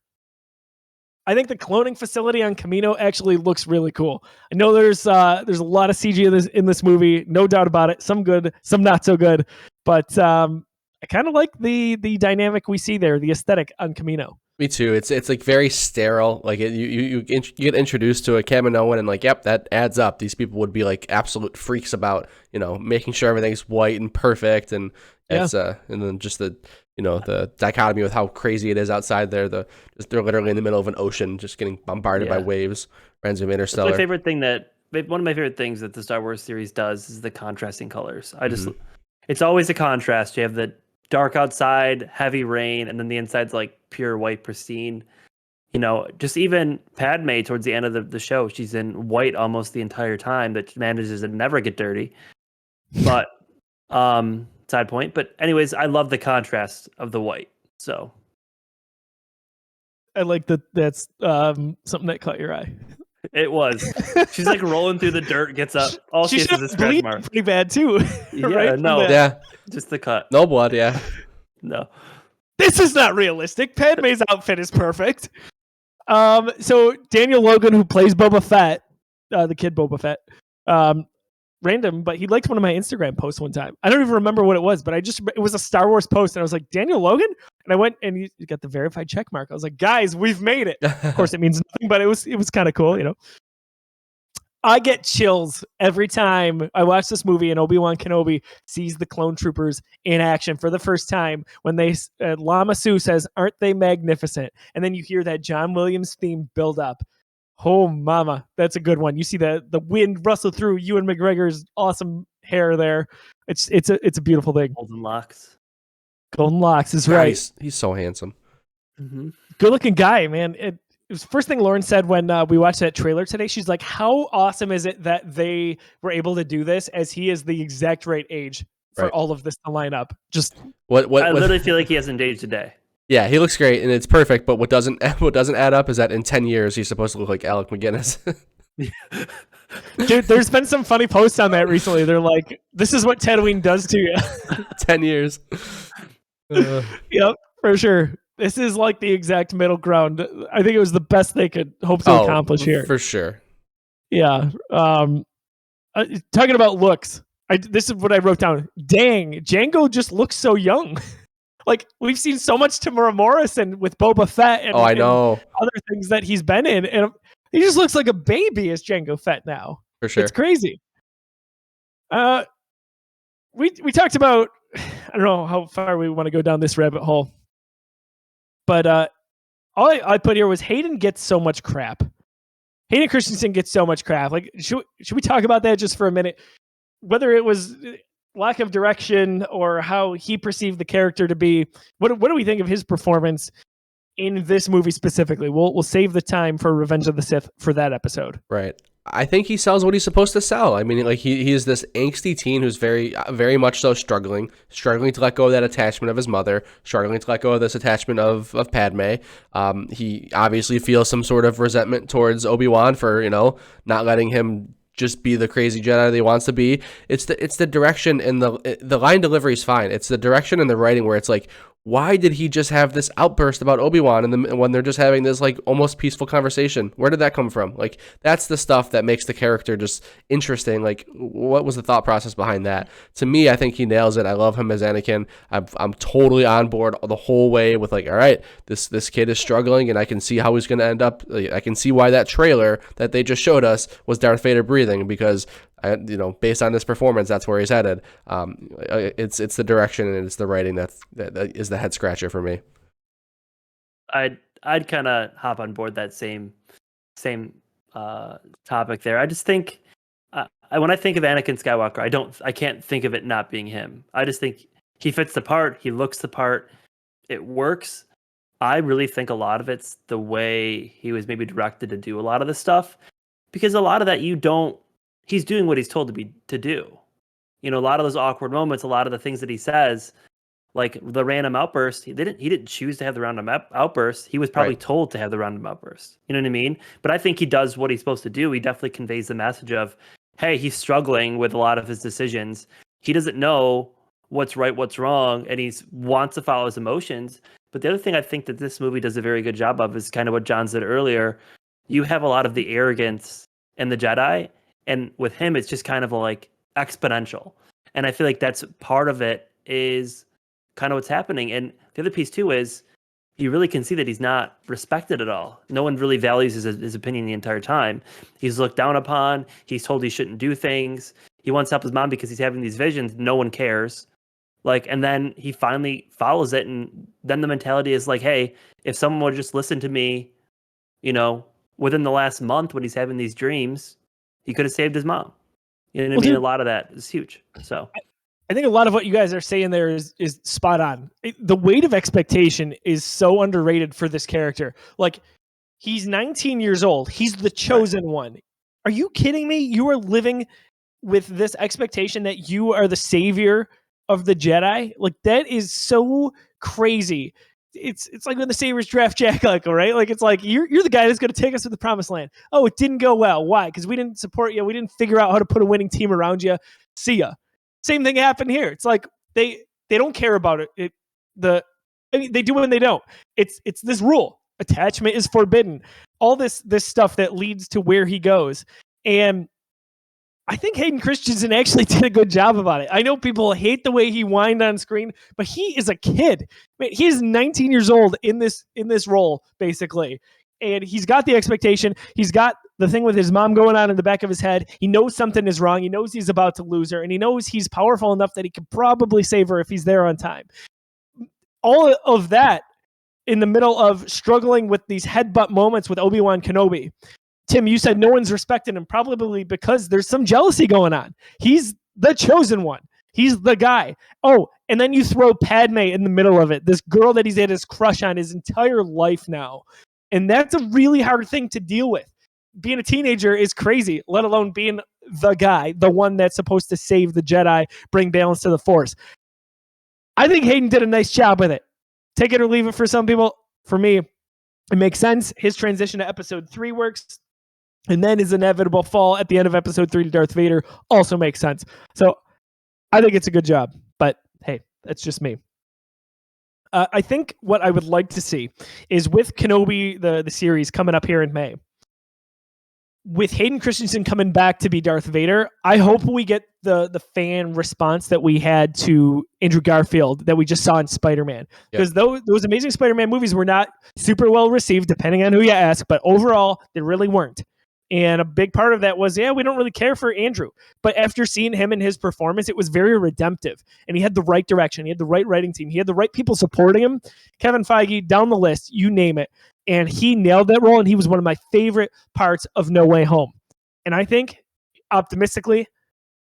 I think the cloning facility on Kamino actually looks really cool. I know there's a lot of CG in this movie, no doubt about it. Some good, some not so good, but I kind of like the dynamic we see there, the aesthetic on Kamino. Me too. It's like very sterile. Like you get introduced to a Kaminoan and like, yep, that adds up. These people would be like absolute freaks about making sure everything's white and perfect, and it's and then just the dichotomy with how crazy it is outside there. They're literally in the middle of an ocean, just getting bombarded by waves. Reminds me of Interstellar. One of my favorite things that the Star Wars series does is the contrasting colors. It's always a contrast. You have the dark outside, heavy rain, and then the inside's like pure white, pristine. Just even Padme towards the end of the show, she's in white almost the entire time. That manages to never get dirty. But side point. But anyways, I love the contrast of the white. So I like that. That's something that caught your eye. It was. She's like rolling through the dirt, gets up. All she has is a scratch mark. Pretty bad too. Yeah, right? no. Yeah. Just the cut. No blood, yeah. No. This is not realistic. Padme's outfit is perfect. So Daniel Logan, who plays Boba Fett, the kid Boba Fett, random, but he liked one of my Instagram posts one time. I don't even remember what it was, but it was a Star Wars post, and I was like, Daniel Logan? And I went and you got the verified check mark. I was like, guys, we've made it. Of course, it means nothing, but it was kind of cool, you know. I get chills every time I watch this movie and Obi-Wan Kenobi sees the clone troopers in action for the first time when Lama Su says, "Aren't they magnificent?" And then you hear that John Williams theme build up. Oh, mama, that's a good one. You see the wind rustle through Ewan McGregor's awesome hair there. It's a beautiful thing. Golden locks. Golden locks is right. He's so handsome. Mm-hmm. Good looking guy, man. It was the first thing Lauren said when we watched that trailer today. She's like, how awesome is it that they were able to do this as he is the exact right age for all of this to line up? Just I literally feel like he hasn't aged a day. Yeah, he looks great and it's perfect, but what doesn't add up is that in 10 years he's supposed to look like Alec McGinnis. Dude, there's been some funny posts on that recently. They're like, this is what Tatooine does to you. 10 years. Yep, for sure. This is like the exact middle ground. I think it was the best they could hope to accomplish here. For sure. Yeah. Talking about looks, this is what I wrote down. Dang, Django just looks so young. Like, we've seen so much Tamora Morrison with Boba Fett and, I know. and other things that he's been in. And he just looks like a baby as Django Fett now. For sure. It's crazy. We talked about, I don't know how far we want to go down this rabbit hole. But all I put here was Hayden gets so much crap. Hayden Christensen gets so much crap. Like, should we talk about that just for a minute? Whether it was lack of direction or how he perceived the character to be. What do we think of his performance in this movie specifically? We'll save the time for Revenge of the Sith for that episode. Right. I think he sells what he's supposed to sell. I mean, like he is this angsty teen who's very, very much so struggling to let go of that attachment of his mother, struggling to let go of this attachment of Padme. He obviously feels some sort of resentment towards Obi-Wan for, you know, not letting him just be the crazy Jedi that he wants to be. It's the direction and the line delivery is fine. It's the direction and the writing where it's like, why did he just have this outburst about Obi-Wan and when they're just having this like almost peaceful conversation? Where did that come from? Like, that's the stuff that makes the character just interesting. Like, what was the thought process behind that? To me, I think he nails it. I love him as Anakin. I'm totally on board the whole way with like, all right, this kid is struggling and I can see how he's going to end up. I can see why that trailer that they just showed us was Darth Vader breathing, because based on this performance, that's where he's headed. It's the direction and it's the writing that is the head scratcher for me. I'd kind of hop on board that same topic there. I just think when I think of Anakin Skywalker, I can't think of it not being him. I just think he fits the part. He looks the part. It works. I really think a lot of it's the way he was maybe directed to do a lot of the stuff, because a lot of that he's doing what he's told to do. You know, a lot of those awkward moments, a lot of the things that he says, like the random outburst, he didn't choose to have the random outburst. He was probably told to have the random outburst. You know what I mean? But I think he does what he's supposed to do. He definitely conveys the message of, hey, he's struggling with a lot of his decisions. He doesn't know what's right, what's wrong, and he wants to follow his emotions. But the other thing I think that this movie does a very good job of is kind of what John said earlier. You have a lot of the arrogance in the Jedi, and with him, it's just kind of like exponential. And I feel like that's part of it is kind of what's happening. And the other piece too is you really can see that he's not respected at all. No one really values his opinion the entire time. He's looked down upon. He's told he shouldn't do things. He wants to help his mom because he's having these visions. No one cares. Like, and then he finally follows it. And then the mentality is like, hey, if someone would just listen to me, you know, within the last month when he's having these dreams, he could have saved his mom. You know what I mean? Dude, a lot of that is huge. So I think a lot of what you guys are saying there is spot on. The weight of expectation is so underrated for this character. Like, he's 19 years old. He's the chosen one. Are you kidding me? You are living with this expectation that you are the savior of the Jedi. Like, that is so crazy. It's like when the Sabres draft Jack Eichel, right? Like, it's like you're the guy that's going to take us to the promised land. Oh, it didn't go well. Why? Because we didn't support you. We didn't figure out how to put a winning team around you. See ya. Same thing happened here. It's like they don't care about it. The I mean, they do and they don't. It's this rule. Attachment is forbidden. All this stuff that leads to where he goes. And I think Hayden Christensen actually did a good job about it. I know people hate the way he whined on screen, but he is a kid. I mean, he's 19 years old in this role, basically. And he's got the expectation. He's got the thing with his mom going on in the back of his head. He knows something is wrong. He knows he's about to lose her. And he knows he's powerful enough that he could probably save her if he's there on time. All of that in the middle of struggling with these headbutt moments with Obi-Wan Kenobi. Tim, you said no one's respecting him, probably because there's some jealousy going on. He's the chosen one. He's the guy. Oh, and then you throw Padme in the middle of it, this girl that he's had his crush on his entire life now. And that's a really hard thing to deal with. Being a teenager is crazy, let alone being the guy, the one that's supposed to save the Jedi, bring balance to the Force. I think Hayden did a nice job with it. Take it or leave it for some people. For me, it makes sense. His transition to episode 3 works. And then his inevitable fall at the end of episode 3 to Darth Vader also makes sense. So I think it's a good job. But hey, that's just me. I think what I would like to see is with Kenobi, the series coming up here in May, with Hayden Christensen coming back to be Darth Vader, I hope we get the fan response that we had to Andrew Garfield that we just saw in Spider-Man. Because those Amazing Spider-Man movies were not super well received, depending on who you ask, but overall, they really weren't. And a big part of that was, we don't really care for Andrew. But after seeing him and his performance, it was very redemptive. And he had the right direction. He had the right writing team. He had the right people supporting him. Kevin Feige, down the list, you name it. And he nailed that role, and he was one of my favorite parts of No Way Home. And I think, optimistically,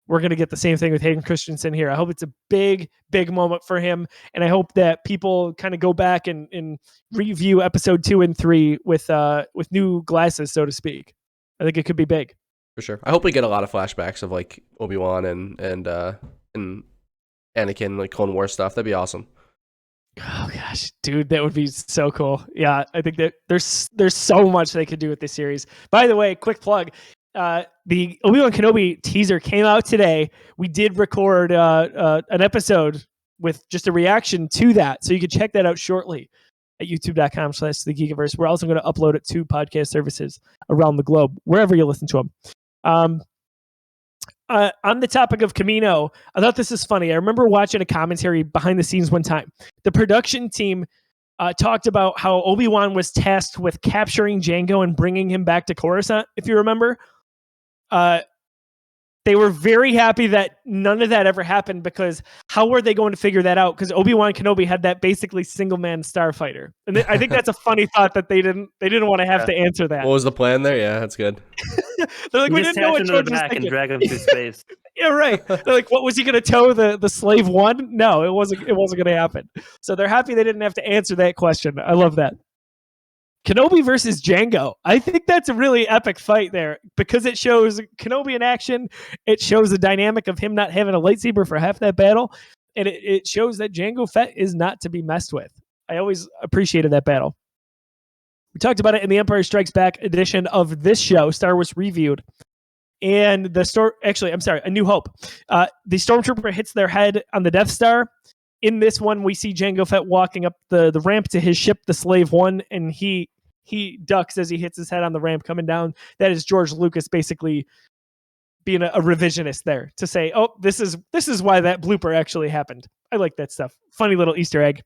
we're going to get the same thing with Hayden Christensen here. I hope it's a big, big moment for him. And I hope that people kind of go back and review episode 2 and 3 with new glasses, so to speak. I think it could be big. For sure. I hope we get a lot of flashbacks of like Obi-Wan and Anakin, like Clone Wars stuff. That'd be awesome. Oh gosh, dude, that would be so cool. Yeah, I think that there's so much they could do with this series. By the way, quick plug. The Obi-Wan Kenobi teaser came out today. We did record an episode with just a reaction to that. So you can check that out shortly at youtube.com/the Geekiverse. We're also going to upload it to podcast services around the globe, wherever you listen to them. On the topic of Camino, I thought this is funny. I remember watching a commentary behind the scenes one time. The production team talked about how Obi-Wan was tasked with capturing Django and bringing him back to Coruscant, if you remember. They were very happy that none of that ever happened, because how were they going to figure that out? Because Obi-Wan Kenobi had that basically single-man starfighter. And I think that's a funny thought that they didn't want to have to answer that. What was the plan there? Yeah, that's good. They're like, we didn't know what George was thinking. And thinking. drag him through space. Yeah, right. They're like, what was he going to tow the slave one? No, it wasn't going to happen. So they're happy they didn't have to answer that question. I love that. Kenobi versus Django. I think that's a really epic fight there, because it shows Kenobi in action. It shows the dynamic of him not having a lightsaber for half that battle. And it shows that Django Fett is not to be messed with. I always appreciated that battle. We talked about it in the Empire Strikes Back edition of this show, Star Wars Reviewed. And A New Hope. The Stormtrooper hits their head on the Death Star. In this one, we see Django Fett walking up the ramp to his ship, the Slave One, and he ducks as he hits his head on the ramp coming down. That is George Lucas basically being a revisionist there to say, oh, this is why that blooper actually happened. I like that stuff. Funny little Easter egg.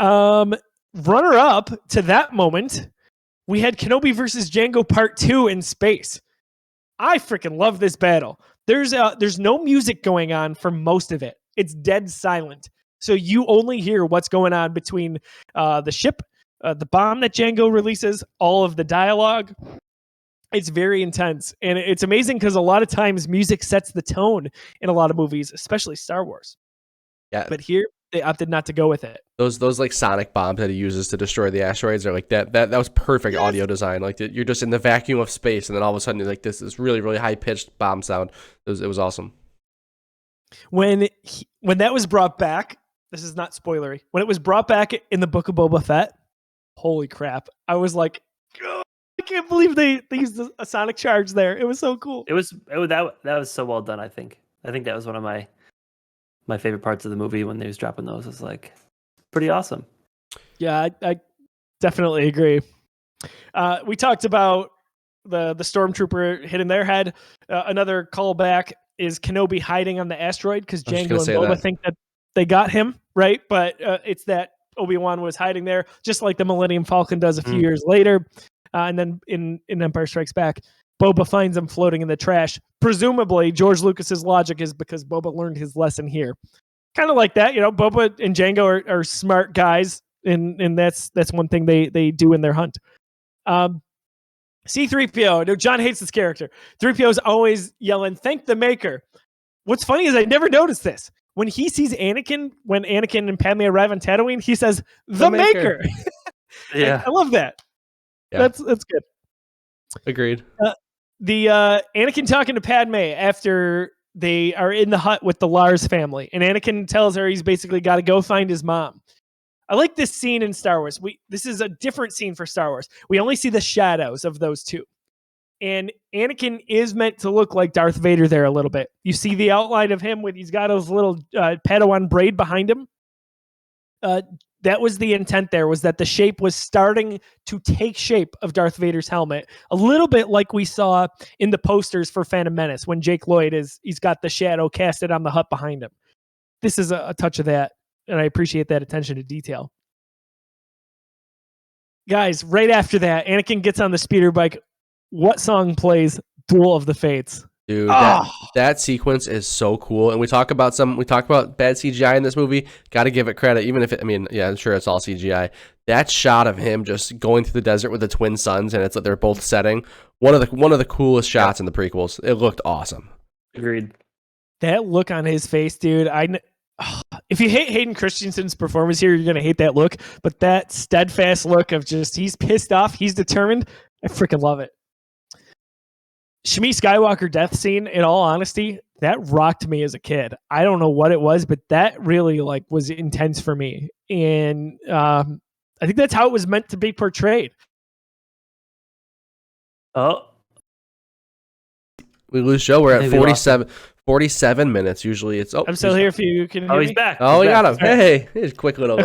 Yeah. Runner up to that moment, we had Kenobi versus Django Part 2 in space. I freaking love this battle. There's no music going on for most of it. It's dead silent. So you only hear what's going on between the ship, the bomb that Django releases, all of the dialogue. It's very intense. And it's amazing because a lot of times music sets the tone in a lot of movies, especially Star Wars. Yeah. But here, they opted not to go with it. Those like sonic bombs that he uses to destroy the asteroids are like that was perfect audio design. Like you're just in the vacuum of space, and then all of a sudden, like this really, really high pitched bomb sound. It was awesome. When that was brought back, this is not spoilery. When it was brought back in the Book of Boba Fett, holy crap! I was like, oh, I can't believe they used a sonic charge there. It was so cool. That was so well done. I think that was one of my favorite parts of the movie when they was dropping those. It's like, pretty awesome. Yeah, I definitely agree. We talked about the stormtrooper hitting their head. Another callback is Kenobi hiding on the asteroid because Django and Boba think that they got him, right? But it's that Obi-Wan was hiding there, just like the Millennium Falcon does a few years later. And then in Empire Strikes Back, Boba finds him floating in the trash. Presumably, George Lucas's logic is because Boba learned his lesson here. Kind of like that, Boba and Django are smart guys, and that's one thing they do in their hunt. C-3PO, John hates this character. 3PO is always yelling, "Thank the Maker." What's funny is I never noticed this. When he sees Anakin, when Anakin and Padme arrive on Tatooine, he says, "The Maker." Yeah, I love that. Yeah. That's good. Agreed. The Anakin talking to Padme after they are in the hut with the Lars family, and Anakin tells her he's basically got to go find his mom. I like this scene in Star Wars. This is a different scene for Star Wars. We only see the shadows of those two. And Anakin is meant to look like Darth Vader there a little bit. You see the outline of him with he's got his little Padawan braid behind him. That was the intent there, was that the shape was starting to take shape of Darth Vader's helmet. A little bit like we saw in the posters for Phantom Menace when Jake Lloyd he's got the shadow casted on the hut behind him. This is a touch of that. And I appreciate that attention to detail. Guys, right after that, Anakin gets on the speeder bike. What song plays Duel of the Fates? Dude, that sequence is so cool. And we talk about bad CGI in this movie. Got to give it credit, even if I'm sure it's all CGI. That shot of him just going through the desert with the twin suns, and it's like they're both setting. One of the coolest shots in the prequels. It looked awesome. Agreed. That look on his face, dude. If you hate Hayden Christensen's performance here, you're going to hate that look. But that steadfast look of just, he's pissed off, he's determined. I freaking love it. Shmi Skywalker death scene, in all honesty, that rocked me as a kid. I don't know what it was, but that really was intense for me. And I think that's how it was meant to be portrayed. Oh. We lose Joe. We're at 47 minutes usually. I'm still here if you can hear he's me. back. Oh, we got him. Hey, here's a quick little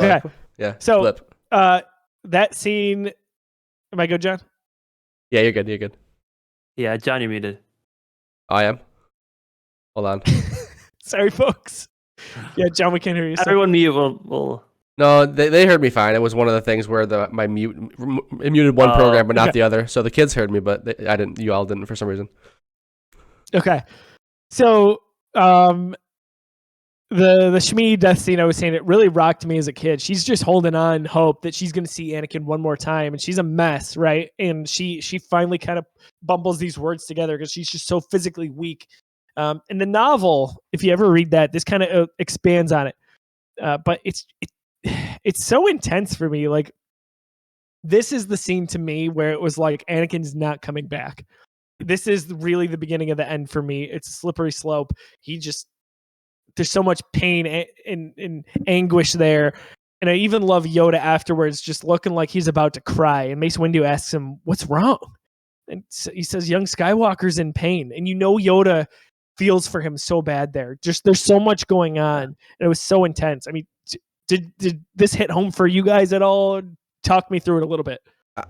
So flip. That scene, am I good, John? Yeah, you're good. Yeah, John, you're muted. I am. Hold on. Sorry, folks. Yeah, John, we can't hear you. Everyone mute. We'll... No, they heard me fine. It was one of the things where it muted one program but not the other. So the kids heard me, but I didn't. You all didn't for some reason. Okay. So the Shmi death scene, I was saying, it really rocked me as a kid. She's just holding on hope that she's going to see Anakin one more time, and she's a mess, right? And she finally kind of bumbles these words together because she's just so physically weak. In the novel, if you ever read that, this kind of expands on it. But it's so intense for me. Like, this is the scene to me where it was like Anakin's not coming back. This is really the beginning of the end for me. It's a slippery slope. There's so much pain and anguish there. And I even love Yoda afterwards, just looking like he's about to cry. And Mace Windu asks him, "What's wrong?" And he says, "Young Skywalker's in pain." And Yoda feels for him so bad there. Just there's so much going on. And it was so intense. I mean, did this hit home for you guys at all? Talk me through it a little bit.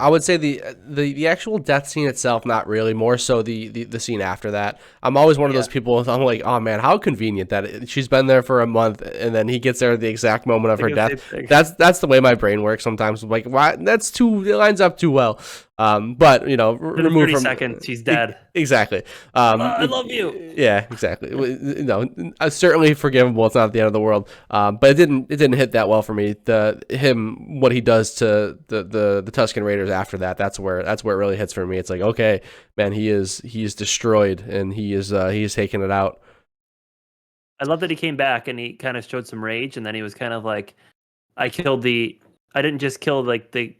I would say the actual death scene itself, not really. More so the scene after that. I'm always one of those people. I'm like, oh man, how convenient that she's been there for a month, and then he gets there at the exact moment of her death. That's the way my brain works sometimes. I'm like, why? It lines up too well. But remove 30 from seconds, she's dead. Exactly. I love you. Yeah, exactly. Certainly forgivable. It's not the end of the world. But it didn't hit that well for me. What he does to the Tusken Raiders after that. That's where it really hits for me. It's like, okay, man, he is destroyed, and he is taking it out. I love that he came back and he kind of showed some rage, and then he was kind of like, I didn't just kill like the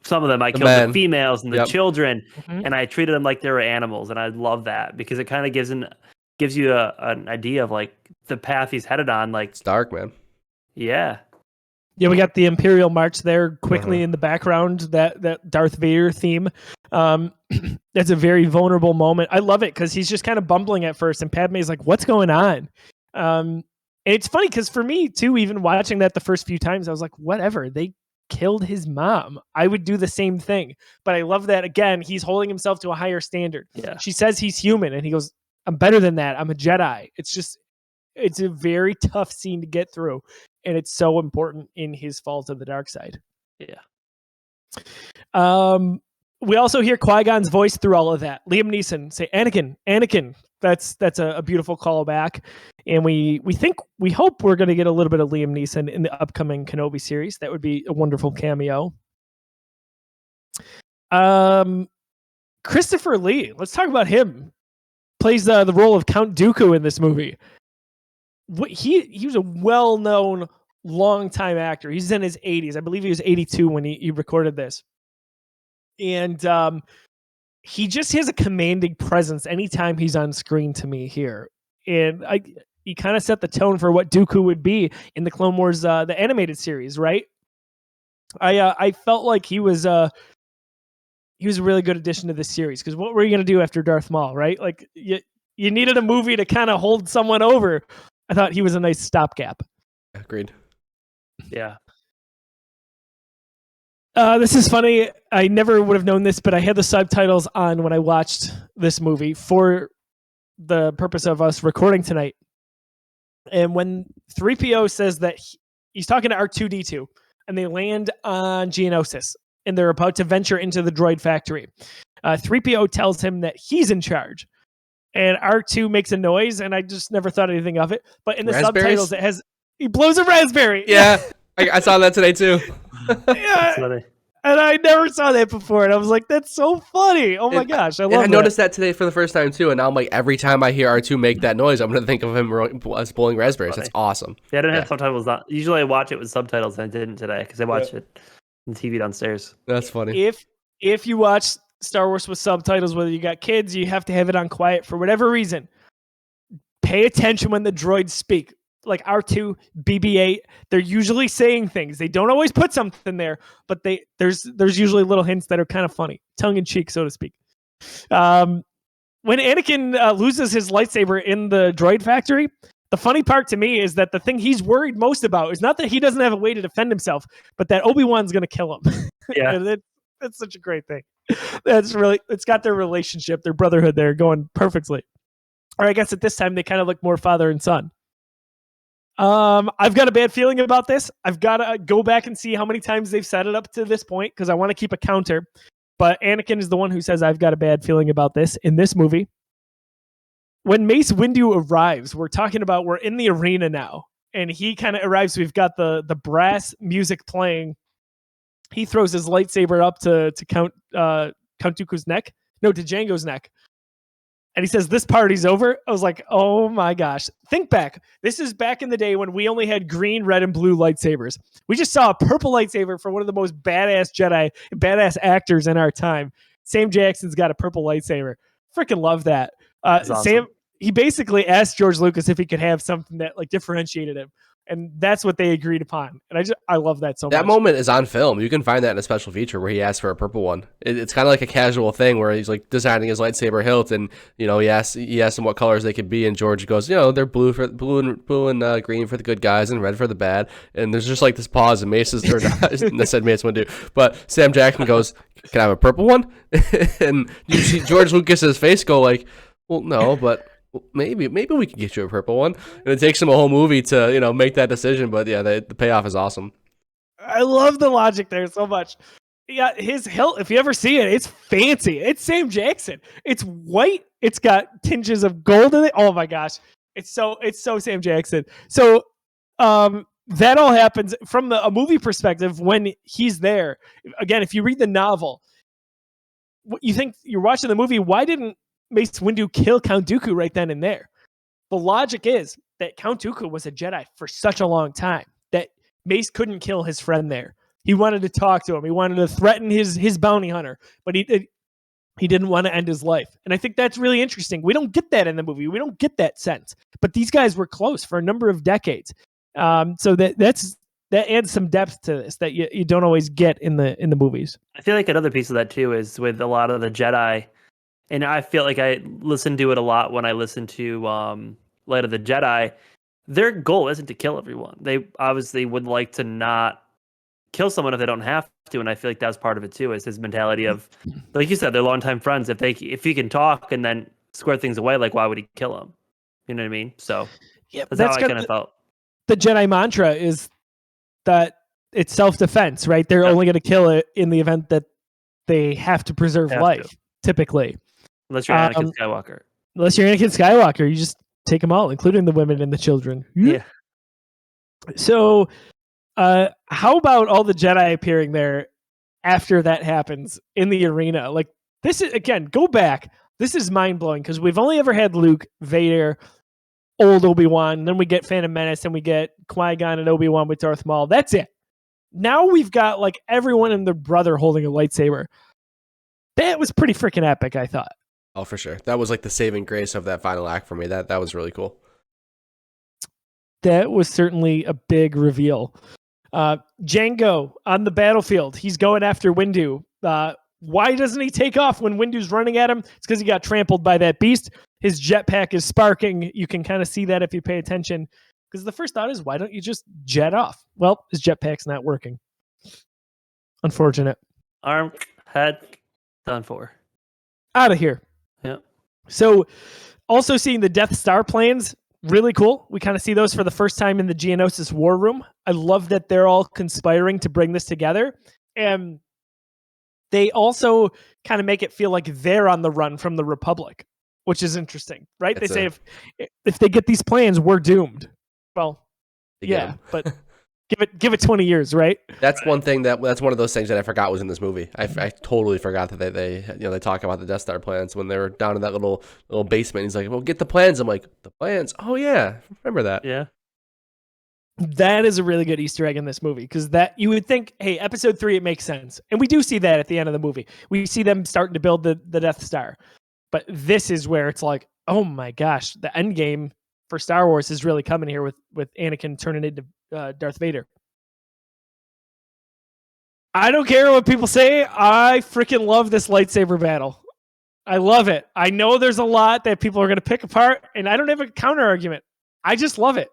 some of them. I killed the females and the children, and I treated them like they were animals. And I love that because it kind of gives you an idea of like the path he's headed on. Like, it's dark, man. Yeah. Yeah, we got the Imperial March there quickly in the background, that Darth Vader theme. That's a very vulnerable moment. I love it because he's just kind of bumbling at first, and Padme's like, "What's going on?" And And it's funny because for me too, even watching that the first few times, I was like, whatever, they killed his mom. I would do the same thing. But I love that, again, he's holding himself to a higher standard. Yeah. She says he's human and he goes, I'm better than that. I'm a Jedi. It's a very tough scene to get through. And it's so important in his fall to the dark side. Yeah. We also hear Qui-Gon's voice through all of that. Liam Neeson say, Anakin. That's a beautiful callback. And we hope we're going to get a little bit of Liam Neeson in the upcoming Kenobi series. That would be a wonderful cameo. Christopher Lee, let's talk about him. Plays the role of Count Dooku in this movie. He was a well-known, long-time actor. He's in his 80s. I believe he was 82 when he recorded this. And he just has a commanding presence anytime he's on screen to me here. And he kind of set the tone for what Dooku would be in the Clone Wars, the animated series, right? I felt like he was a really good addition to this series, because what were you going to do after Darth Maul, right? Like you needed a movie to kind of hold someone over. I thought he was a nice stopgap. Agreed. Yeah. This is funny. I never would have known this, but I had the subtitles on when I watched this movie for the purpose of us recording tonight. And when 3PO says that he's talking to R2-D2 and they land on Geonosis and they're about to venture into the droid factory, 3PO tells him that he's in charge. And R2 makes a noise, and I just never thought anything of it. But in the subtitles, he blows a raspberry. Yeah, I saw that today too. Yeah, and I never saw that before, and I was like, "That's so funny!" Oh my gosh, I love it. I noticed that today for the first time too, and now I'm like, every time I hear R2 make that noise, I'm gonna think of him as blowing raspberries. That's awesome. Yeah, I don't have subtitles on. Usually, I watch it with subtitles, and I didn't today because I watch it on TV downstairs. That's funny. If you watch Star Wars with subtitles, whether you got kids, you have to have it on quiet for whatever reason. Pay attention when the droids speak. Like R2, BB-8, they're usually saying things. They don't always put something there, but there's usually little hints that are kind of funny, tongue in cheek, so to speak. When Anakin loses his lightsaber in the droid factory, the funny part to me is that the thing he's worried most about is not that he doesn't have a way to defend himself, but that Obi-Wan's going to kill him. Yeah, that's such a great thing. It's got their relationship, their brotherhood there going perfectly. Or I guess at this time they kind of look more father and son. I've got a bad feeling about this. I've got to go back and see how many times they've set it up to this point because I want to keep a counter. But Anakin is the one who says I've got a bad feeling about this in this movie. When Mace Windu arrives, we're in the arena now, and he kind of arrives. We've got the brass music playing. He throws his lightsaber up to Count Dooku's neck. No, to Django's neck. And he says, this party's over. I was like, oh my gosh. Think back. This is back in the day when we only had green, red, and blue lightsabers. We just saw a purple lightsaber for one of the most badass Jedi, badass actors in our time. Sam Jackson's got a purple lightsaber. Freaking love that. Awesome. He basically asked George Lucas if he could have something that like differentiated him. And that's what they agreed upon. And I love that so much. That moment is on film. You can find that in a special feature where he asked for a purple one. It's kind of like a casual thing where he's like designing his lightsaber hilt, and he asked him what colors they could be, and George goes, they're blue and green for the good guys and red for the bad. And there's just like this pause, and Mace is, or not, I said Mace wouldn't do, but Sam Jackson goes, "Can I have a purple one?" And you see George Lucas's face go like, "Well, no, but." Maybe we can get you a purple one. And it takes him a whole movie to make that decision, but yeah, the payoff is awesome. I love the logic there so much. Yeah, his hilt, if you ever see it, it's fancy. It's Sam Jackson. It's white. It's got tinges of gold in it. Oh my gosh. It's so Sam Jackson. So that all happens from a movie perspective when he's there. Again, if you read the novel, you think you're watching the movie, why didn't Mace Windu kill Count Dooku right then and there? The logic is that Count Dooku was a Jedi for such a long time that Mace couldn't kill his friend there. He wanted to talk to him. He wanted to threaten his bounty hunter, but he didn't want to end his life. And I think that's really interesting. We don't get that in the movie. We don't get that sense. But these guys were close for a number of decades. So that adds some depth to this that you don't always get in the movies. I feel like another piece of that too is with a lot of the Jedi. And I feel like I listen to it a lot when I listen to Light of the Jedi. their goal isn't to kill everyone. They obviously would like to not kill someone if they don't have to, and I feel like that's part of it too. Is his mentality of, like you said, they're longtime friends. If he can talk and then square things away, like why would he kill him? You know what I mean? So Yeah, that's how I kind of felt. The Jedi Mantra is that it's self-defense, right? They're only going to kill it in the event that they have to preserve life, typically. Unless you're Anakin Skywalker. Unless you're Anakin Skywalker, you just take them all, including the women and the children. Yeah. So, how about all the Jedi appearing there after that happens in the arena? Like, this is, again, go back. This is mind-blowing because we've only ever had Luke, Vader, old Obi-Wan, then we get Phantom Menace, and we get Qui-Gon and Obi-Wan with Darth Maul. That's it. Now we've got like everyone and their brother holding a lightsaber. That was pretty freaking epic, I thought. Oh, for sure. That was like the saving grace of that final act for me. That was really cool. That was certainly a big reveal. Django on the battlefield. He's going after Windu. Why doesn't he take off when Windu's running at him? It's because he got trampled by that beast. His jetpack is sparking. You can kind of see that if you pay attention. Because the first thought is, why don't you just jet off? Well, his jetpack's not working. Unfortunate. Arm, head, done for. Out of here. Yeah. So, also seeing the Death Star plans, really cool. We kind of see those for the first time in the Geonosis War Room. I love that they're all conspiring to bring this together. And they also kind of make it feel like they're on the run from the Republic, which is interesting, right? They say if they get these plans, we're doomed. Well, yeah, but give it 20 years, right? That's one thing that's one of those things that I forgot was in this movie. I totally forgot that they talk about the Death Star plans when they were down in that little basement. He's like, "Well, get the plans." I'm like, "The plans? Oh yeah, remember that?" Yeah. That is a really good Easter egg in this movie because that you would think, hey, episode 3, it makes sense. And we do see that at the end of the movie. We see them starting to build the Death Star. But this is where it's like, oh my gosh, the end game for Star Wars is really coming here with Anakin turning into Darth Vader. I don't care what people say. I freaking love this lightsaber battle. I love it. I know there's a lot that people are going to pick apart, and I don't have a counter argument. I just love it.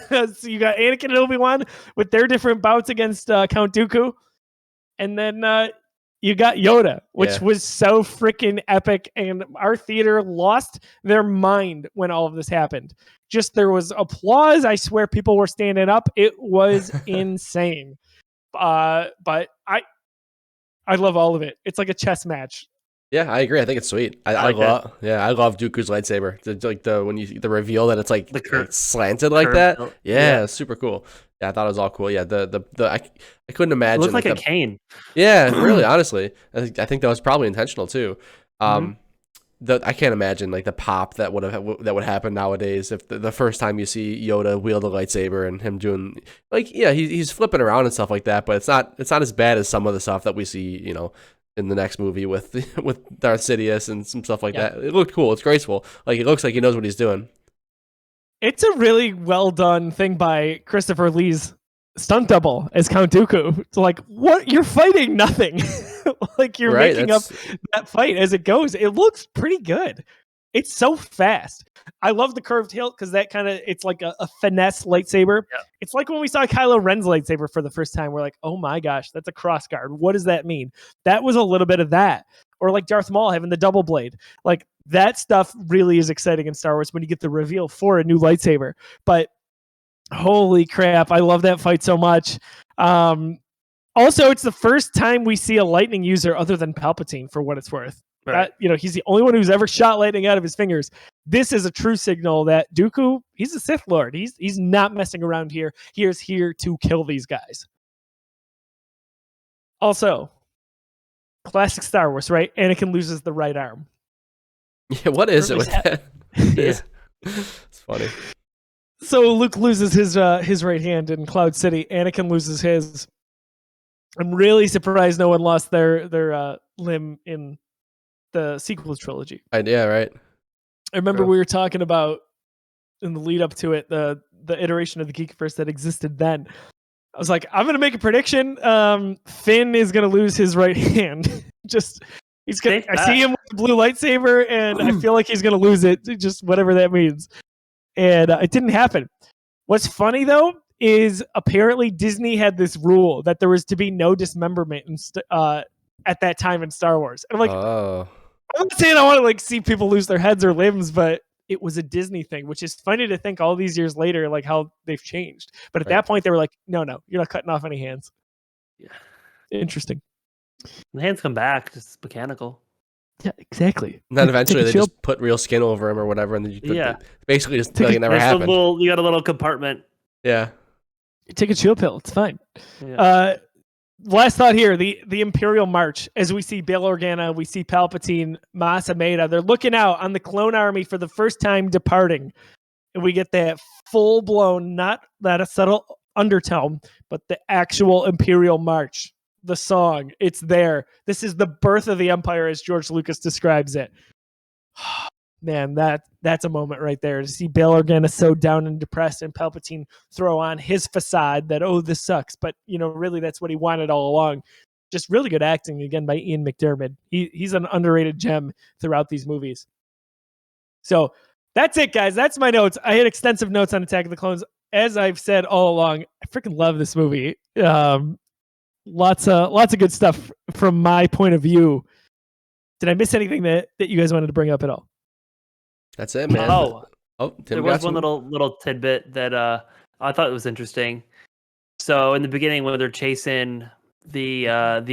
So you got Anakin and Obi-Wan with their different bouts against Count Dooku. And then you got Yoda, which was so freaking epic. And our theater lost their mind when all of this happened. Just there was applause. I swear people were standing up. It was insane. But I love all of it. It's like a chess match. Yeah, I agree. I think it's sweet. I love Dooku's lightsaber. Like the reveal that it's like slanted like that. Yeah, super cool. Yeah, I thought it was all cool. Yeah, I couldn't imagine. It looked like a cane. Yeah, really, honestly, I think that was probably intentional too. I can't imagine like the pop that would happen nowadays if the first time you see Yoda wield a lightsaber and him doing he's flipping around and stuff like that, but it's not as bad as some of the stuff that we see, in the next movie with Darth Sidious and some stuff like that. It looked cool. It's graceful. Like it looks like he knows what he's doing. It's a really well done thing by Christopher Lee's stunt double as Count Dooku. It's like, what? You're fighting nothing. Like you're making up that fight as it goes. It looks pretty good. It's so fast. I love the curved hilt because that it's like a finesse lightsaber. Yeah. It's like when we saw Kylo Ren's lightsaber for the first time. We're like, oh my gosh, that's a crossguard. What does that mean? That was a little bit of that. Or like Darth Maul having the double blade. Like that stuff really is exciting in Star Wars when you get the reveal for a new lightsaber. But holy crap, I love that fight so much. Also, it's the first time we see a lightning user other than Palpatine, for what it's worth. Right. He's the only one who's ever shot lightning out of his fingers. This is a true signal that Dooku, he's a Sith Lord. He's not messing around here. He is here to kill these guys. Also, classic Star Wars, right? Anakin loses the right arm. Yeah, what is it with that? Yeah. It's funny. So Luke loses his right hand in Cloud City. Anakin loses his. I'm really surprised no one lost their limb in the sequel trilogy. Yeah, right. I remember we were talking about in the lead up to it, the iteration of the Geekiverse that existed then. I was like, I'm going to make a prediction. Finn is going to lose his right hand. I see him with the blue lightsaber, and I feel like he's going to lose it. Just whatever that means. And it didn't happen. What's funny though is apparently Disney had this rule that there was to be no dismemberment at that time in Star Wars. And I'm like, Oh, I'm not saying I want to like see people lose their heads or limbs, but it was a Disney thing, which is funny to think all these years later, like how they've changed. But at Right. that point, they were like, no, you're not cutting off any hands. Yeah. Interesting. The hands come back, just mechanical. Yeah, exactly. and then eventually Take a they chill- just put real skin over him or whatever, and then Yeah. basically just Take like a- it never There's a happened. you got a little compartment. Yeah. take a chill pill. It's fine. Yeah. Last thought here, the Imperial March, as we see Bail Organa, we see Palpatine, Mas Amedda, they're looking out on the clone army for the first time departing. And we get that full-blown, not that a subtle undertone, but the actual Imperial March, the song, it's there. This is the birth of the Empire as George Lucas describes it. Man, that's a moment right there to see Bail Organa so down and depressed and Palpatine throw on his facade that, oh, this sucks. But, really that's what he wanted all along. Just really good acting, again, by Ian McDiarmid. He's an underrated gem throughout these movies. So that's it, guys. That's my notes. I had extensive notes on Attack of the Clones. As I've said all along, I freaking love this movie. Lots of good stuff from my point of view. Did I miss anything that you guys wanted to bring up at all? That's it, man. Oh, Tim there got was one some- little tidbit that I thought was interesting. So in the beginning, when they're chasing the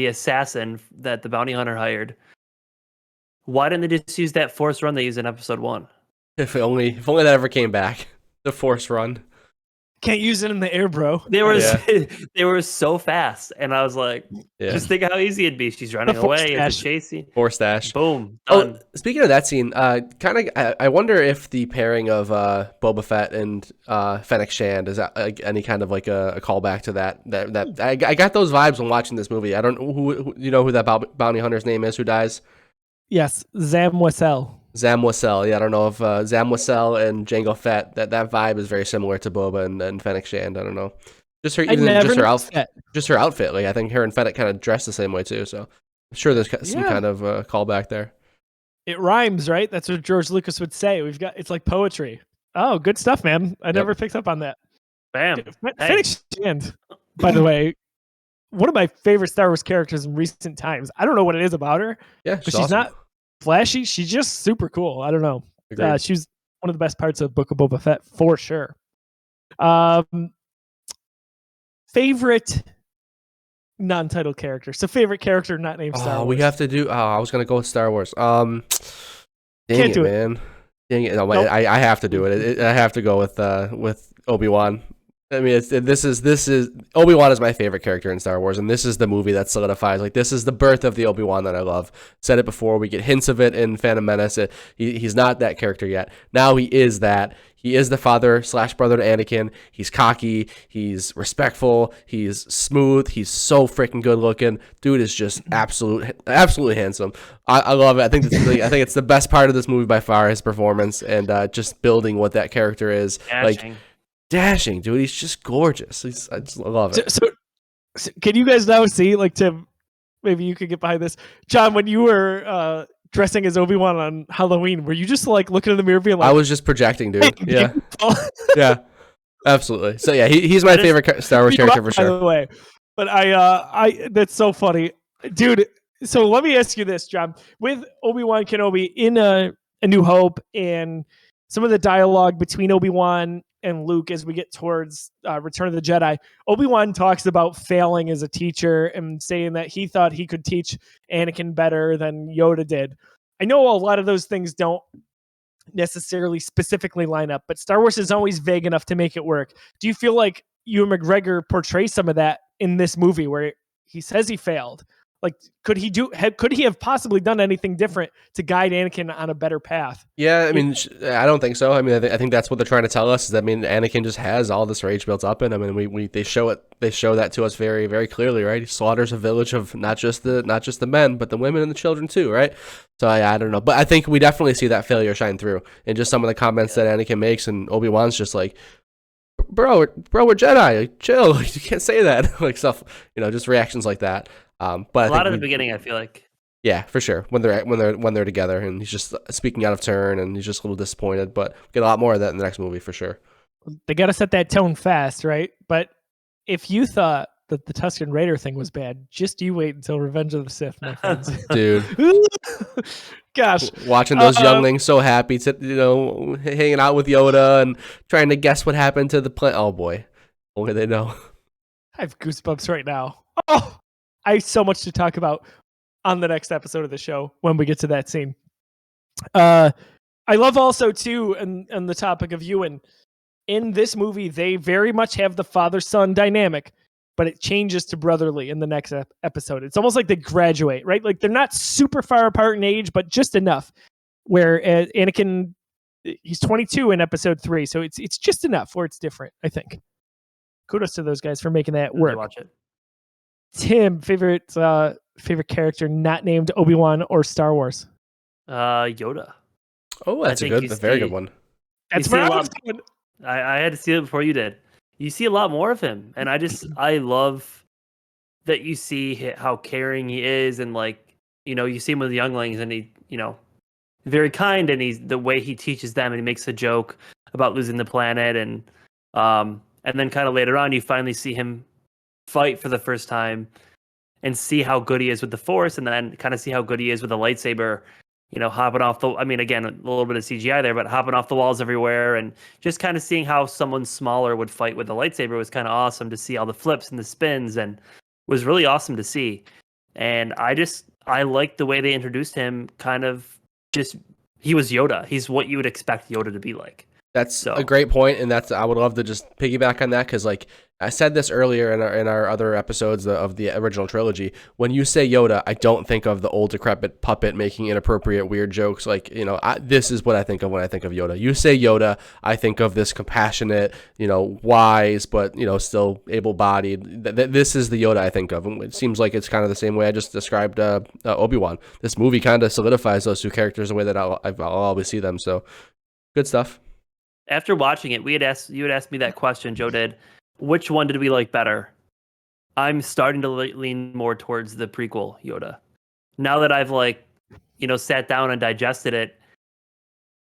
assassin that the bounty hunter hired, why didn't they just use that force run they used in episode 1? If only that ever came back. The Force run. Can't use it in the air, bro. They were Yeah. they were so fast, and I was like, Yeah. just think how easy it'd be. She's running The force away, dash. it's chasing. Force dash. Boom, Oh, done. speaking of that scene, I wonder if the pairing of Boba Fett and Fennec Shand is that like any kind of like a callback to that. I got those vibes when watching this movie. I don't know who you know who that bounty hunter's name is who dies. Yes, Zam Wesell. Zam Wesell. Yeah, I don't know if Zam Wesell and Jango Fett that vibe is very similar to Boba and Fennec Shand. I don't know. Just her, just her outfit. Like I think her and Fennec kind of dress the same way too. So I'm sure there's some kind of callback there. It rhymes, right? That's what George Lucas would say. It's like poetry. Oh, good stuff, man. I never picked up on that. Bam. Fennec Shand, by the way, one of my favorite Star Wars characters in recent times. I don't know what it is about her, Yeah, but she's not flashy. She's just super cool. I don't know. She's one of the best parts of Book of Boba Fett for sure. Favorite non-title character. So favorite character not named Star Wars. We have to do. I was gonna go with Star Wars. Dang Can't it, do it. man. Dang it. No, Nope. I have to do it. I have to go with Obi-Wan. I mean, this is Obi-Wan is my favorite character in Star Wars, and this is the movie that solidifies. Like, this is the birth of the Obi-Wan that I love. Said it before. We get hints of it in Phantom Menace. He's not that character yet. Now he is that. He is the father/brother to Anakin. He's cocky. He's respectful. He's smooth. He's so freaking good looking. Dude is just absolutely handsome. I love it. I think it's the best part of this movie by far. His performance and just building what that character is. Dashing. Like dashing, dude. He's just gorgeous. I just love it. So can you guys now see, like, Tim, maybe you could get behind this. John, when you were dressing as Obi-Wan on Halloween, were you just like looking in the mirror being like, I was just projecting, dude. "Hey, Yeah, beautiful." yeah, absolutely. So yeah, he's my favorite Star Wars You character are, for by sure. the way. But I that's so funny, dude. So let me ask you this, John. With Obi-Wan Kenobi in A New Hope and some of the dialogue between Obi-Wan and Luke as we get towards Return of the Jedi, Obi-Wan talks about failing as a teacher and saying that he thought he could teach Anakin better than Yoda did. I know a lot of those things don't necessarily specifically line up, but Star Wars is always vague enough to make it work. Do you feel like Ewan McGregor portrays some of that in this movie where he says he failed? Like, could he have possibly done anything different to guide Anakin on a better path? Yeah, I mean, I don't think so. I mean, I think that's what they're trying to tell us. Is that, I mean, Anakin just has all this rage built up in him, and they show it. They show that to us very, very clearly, right? He slaughters a village of not just the men, but the women and the children too, right? So I don't know, but I think we definitely see that failure shine through in just some of the comments that Anakin makes, and Obi-Wan's just like, bro, we're Jedi, like, chill, you can't say that, like stuff, just reactions like that. But a lot of the beginning, I feel like. Yeah, for sure. When they're together, and he's just speaking out of turn, and he's just a little disappointed. But we get a lot more of that in the next movie for sure. They got to set that tone fast, right? But if you thought that the Tusken Raider thing was bad, just you wait until Revenge of the Sith, my friends. Dude. Gosh. Watching those younglings so happy to, hanging out with Yoda and trying to guess what happened to the planet. Oh boy. Only they know. I have goosebumps right now. Oh, I have so much to talk about on the next episode of the show when we get to that scene. I love also too, and the topic of Ewan, in this movie, they very much have the father-son dynamic, but it changes to brotherly in the next episode. It's almost like they graduate, right? Like they're not super far apart in age, but just enough where Anakin, he's 22 in episode 3. So it's just enough where it's different, I think. Kudos to those guys for making that work. Watch it. Tim, favorite character not named Obi-Wan or Star Wars? Yoda. Oh, that's a very good one. That's where I was going. I had to see it before you did. You see a lot more of him, and I love that you see how caring he is, and you see him with the younglings, and he very kind, and he's the way he teaches them, and he makes a joke about losing the planet, and then kind of later on you finally see him fight for the first time, and see how good he is with the Force, and then kind of see how good he is with the lightsaber. Hopping off again, a little bit of CGI there, but hopping off the walls everywhere, and just kind of seeing how someone smaller would fight with a lightsaber was kind of awesome to see all the flips and the spins, and was really awesome to see. And I liked the way they introduced him, he was Yoda. He's what you would expect Yoda to be like. That's a great point, and I would love to just piggyback on that, because I said this earlier in our other episodes of the original trilogy. When you say Yoda, I don't think of the old decrepit puppet making inappropriate weird jokes. This is what I think of when I think of Yoda. You say Yoda, I think of this compassionate, wise, but still able-bodied. This is the Yoda I think of. And it seems like it's kind of the same way I just described Obi-Wan. This movie kind of solidifies those two characters the way that I'll always see them. So good stuff. After watching it, you had asked me that question, Joe did. Which one did we like better? I'm starting to lean more towards the prequel Yoda. Now that I've sat down and digested it,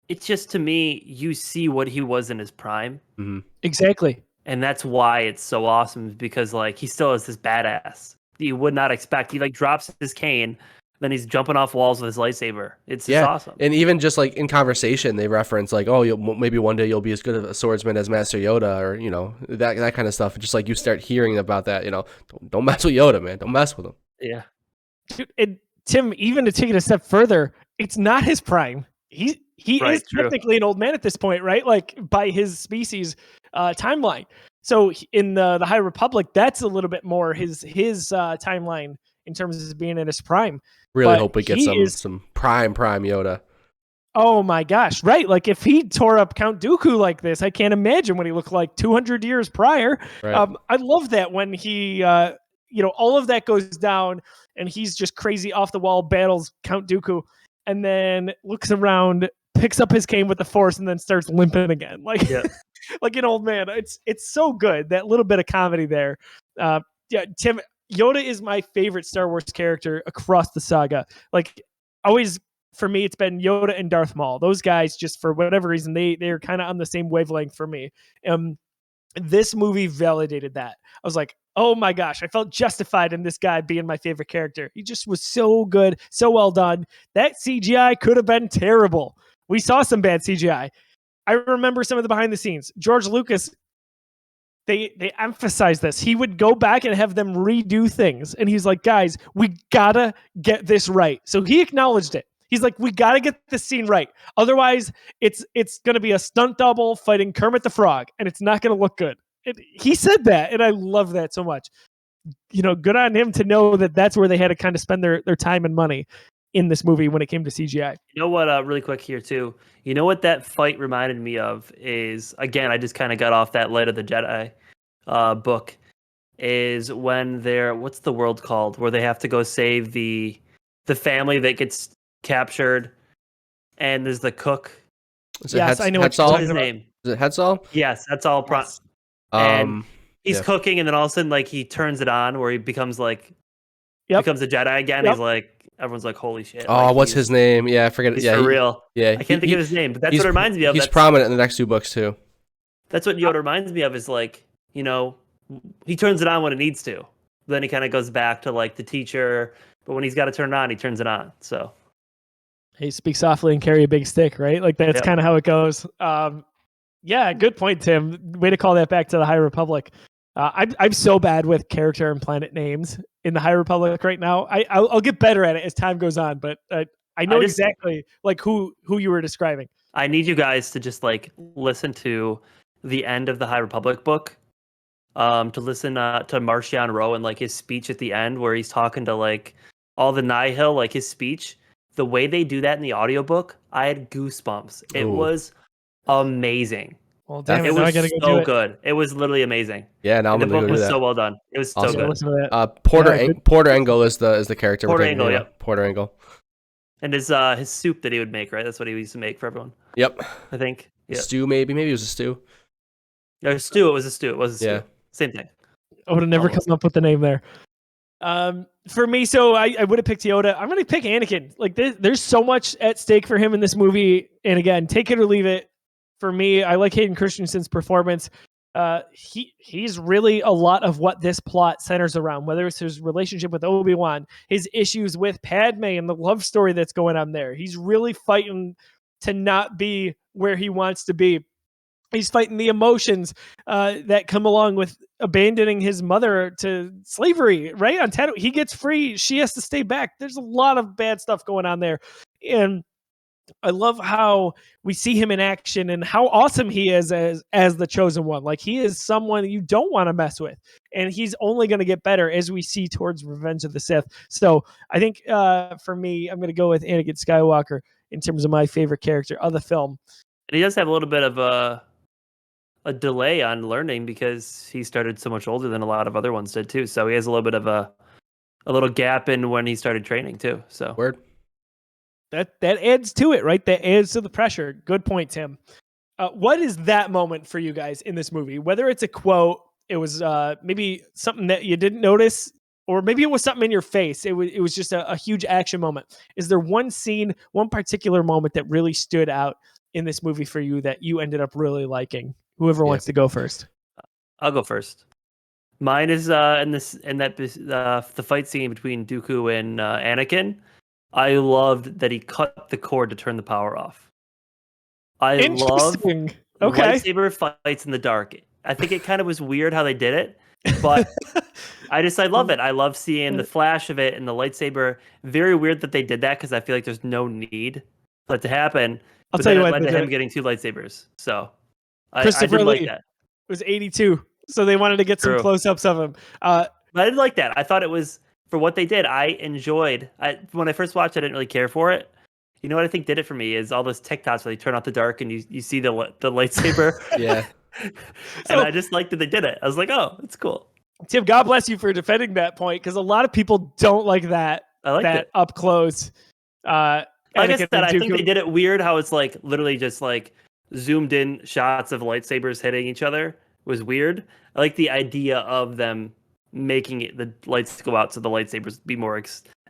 it's just, to me, you see what he was in his prime. Mm-hmm. Exactly. And that's why it's so awesome, because he still is this badass. You would not expect. He drops his cane, then he's jumping off walls with his lightsaber. It's just awesome. And even just in conversation, they reference maybe one day you'll be as good of a swordsman as Master Yoda, or that kind of stuff. Just you start hearing about that. Don't mess with Yoda, man. Don't mess with him. Yeah. Dude, and Tim, even to take it a step further, it's not his prime. He is technically an old man at this point, right? By his species timeline. So in the High Republic, that's a little bit more his timeline in terms of being in his prime. Really hope we get some prime Yoda. Oh my gosh, right. If he tore up Count Dooku like this, I can't imagine what he looked like 200 years prior. Right. I love that when he, all of that goes down and he's just crazy off the wall, battles Count Dooku, and then looks around, picks up his cane with the Force, and then starts limping again. Like an old man. It's so good. That little bit of comedy there. Tim, Yoda is my favorite Star Wars character across the saga. Always, for me, it's been Yoda and Darth Maul. Those guys, just for whatever reason, they're kind of on the same wavelength for me. This movie validated that. I was like, oh my gosh, I felt justified in this guy being my favorite character. He just was so good, so well done. That CGI could have been terrible. We saw some bad CGI. I remember some of the behind the scenes. George Lucas, they emphasize this. He would go back and have them redo things. And he's like, guys, we gotta get this right. So he acknowledged it. He's like, we gotta get this scene right. Otherwise, it's gonna be a stunt double fighting Kermit the Frog, and it's not gonna look good. He said that, and I love that so much. Good on him to know that that's where they had to kind of spend their time and money in this movie when it came to CGI. You know what, really quick here too, you know what that fight reminded me of is, again, I just kind of got off that Light of the Jedi book, is when what's the world called, where they have to go save the family that gets captured, and there's the cook. Yes, I know what's his name. Is it Hetzal? Yes, that's all. Yes. And he's cooking, and then all of a sudden, he turns it on where he becomes becomes a Jedi again. Yep. He's like, everyone's like, holy shit. Oh, what's his name? Yeah, I forget it. He's Yeah, for real. Yeah, I can't think of his name, but that's what it reminds me of. He's prominent in the next two books too. That's what Yoda reminds me of. Is like, he turns it on when it needs to. Then he kind of goes back to like the teacher, but when he's got to turn it on, he turns it on. So Hey, speak softly and carry a big stick, right? Like that's kind of how it goes. Yeah, good point, Tim. Way to call that back to the High Republic. I'm so bad with character and planet names in the High Republic right now. I'll get better at it as time goes on, but I know exactly like who you were describing. I need you guys to just like listen to the end of the High Republic book. To listen to Marcion Rowe and like his speech at the end where he's talking to like all the Nihil, like his speech. The way they do that in the audiobook, I had goosebumps. It was amazing. Well, damn it was was so good. It was literally amazing. Yeah, now I'm the gonna book go do was that. so well done. It was so good. Porter Engel is the character. Porter Engel, yeah. Porter Engel. And his soup that he would make, right? That's what he used to make for everyone. Yep. I think. Yeah. Stew, maybe it was a stew. No, it was a stew. Yeah. Same thing. I would have never come up with the name there. For me, so I would have picked Yoda. I'm going to pick Anakin. Like there's so much at stake for him in this movie. And again, take it or leave it. For me, I like Hayden Christensen's performance. He's really a lot of what this plot centers around, whether it's his relationship with Obi-Wan, his issues with Padme and the love story that's going on there. He's really fighting to not be where he wants to be. He's fighting the emotions that come along with abandoning his mother to slavery, right? On Tatooine, he gets free. She has to stay back. There's a lot of bad stuff going on there. And I love how we see him in action and how awesome he is as the chosen one. Like he is someone you don't want to mess with. And he's only going to get better as we see towards Revenge of the Sith. So I think for me, I'm going to go with Anakin Skywalker in terms of my favorite character of the film. And he does have a little bit of a delay on learning because he started so much older than a lot of other ones did too. So he has a little bit of a little gap in when he started training too. So word. That adds to it, right? That adds to the pressure. Good point, Tim. What is that moment for you guys in this movie? Whether it's a quote, it was maybe something that you didn't notice, or maybe it was something in your face. It was just a huge action moment. Is there one scene, one particular moment that really stood out in this movie for you that you ended up really liking? Whoever wants to go first. I'll go first. Mine is the fight scene between Dooku and Anakin. I loved that he cut the cord to turn the power off. I love lightsaber fights in the dark. I think it kind of was weird how they did it, but I love it. I love seeing the flash of it and the lightsaber. Very weird that they did that because I feel like there's no need for it to happen. I'll tell you what, it led to him getting 2 lightsabers. So Christopher I did Lee like that. Was 82, so they wanted to get some close-ups of him. I didn't like that. I thought it was, for what they did, I enjoyed. When I first watched it, I didn't really care for it. You know what I think did it for me is all those TikToks where they turn off the dark and you see the lightsaber. Yeah. And I just liked that they did it. I was like, oh, it's cool. Tim, God bless you for defending that point, because a lot of people don't like that. I like that up close. Like I said, I think they did it weird how it's like literally just like zoomed in shots of lightsabers hitting each other was weird. I like the idea of them making the lights go out so the lightsabers be more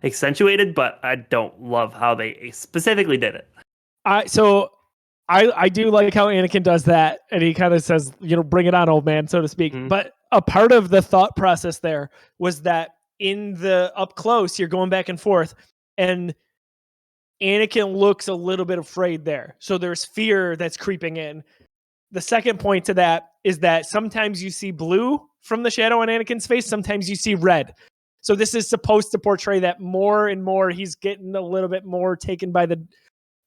accentuated, but I don't love how they specifically did it. I do like how Anakin does that, and he kind of says, bring it on, old man, so to speak. Mm-hmm. But a part of the thought process there was that in the up close, you're going back and forth, and Anakin looks a little bit afraid there. So there's fear that's creeping in. The second point to that is that sometimes you see blue from the shadow on Anakin's face. Sometimes you see red. So this is supposed to portray that more and more he's getting a little bit more taken by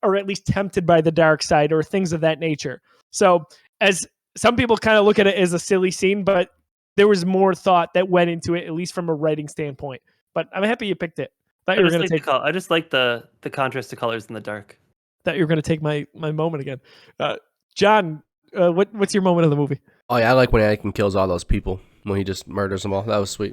or at least tempted by the dark side or things of that nature. So as some people kind of look at it as a silly scene, but there was more thought that went into it, at least from a writing standpoint. But I'm happy you picked it. I just like the contrast to colors in the dark. Thought you were going to take my moment again. John, what's your moment of the movie? Oh yeah, I like when Anakin kills all those people, when he just murders them all. That was sweet.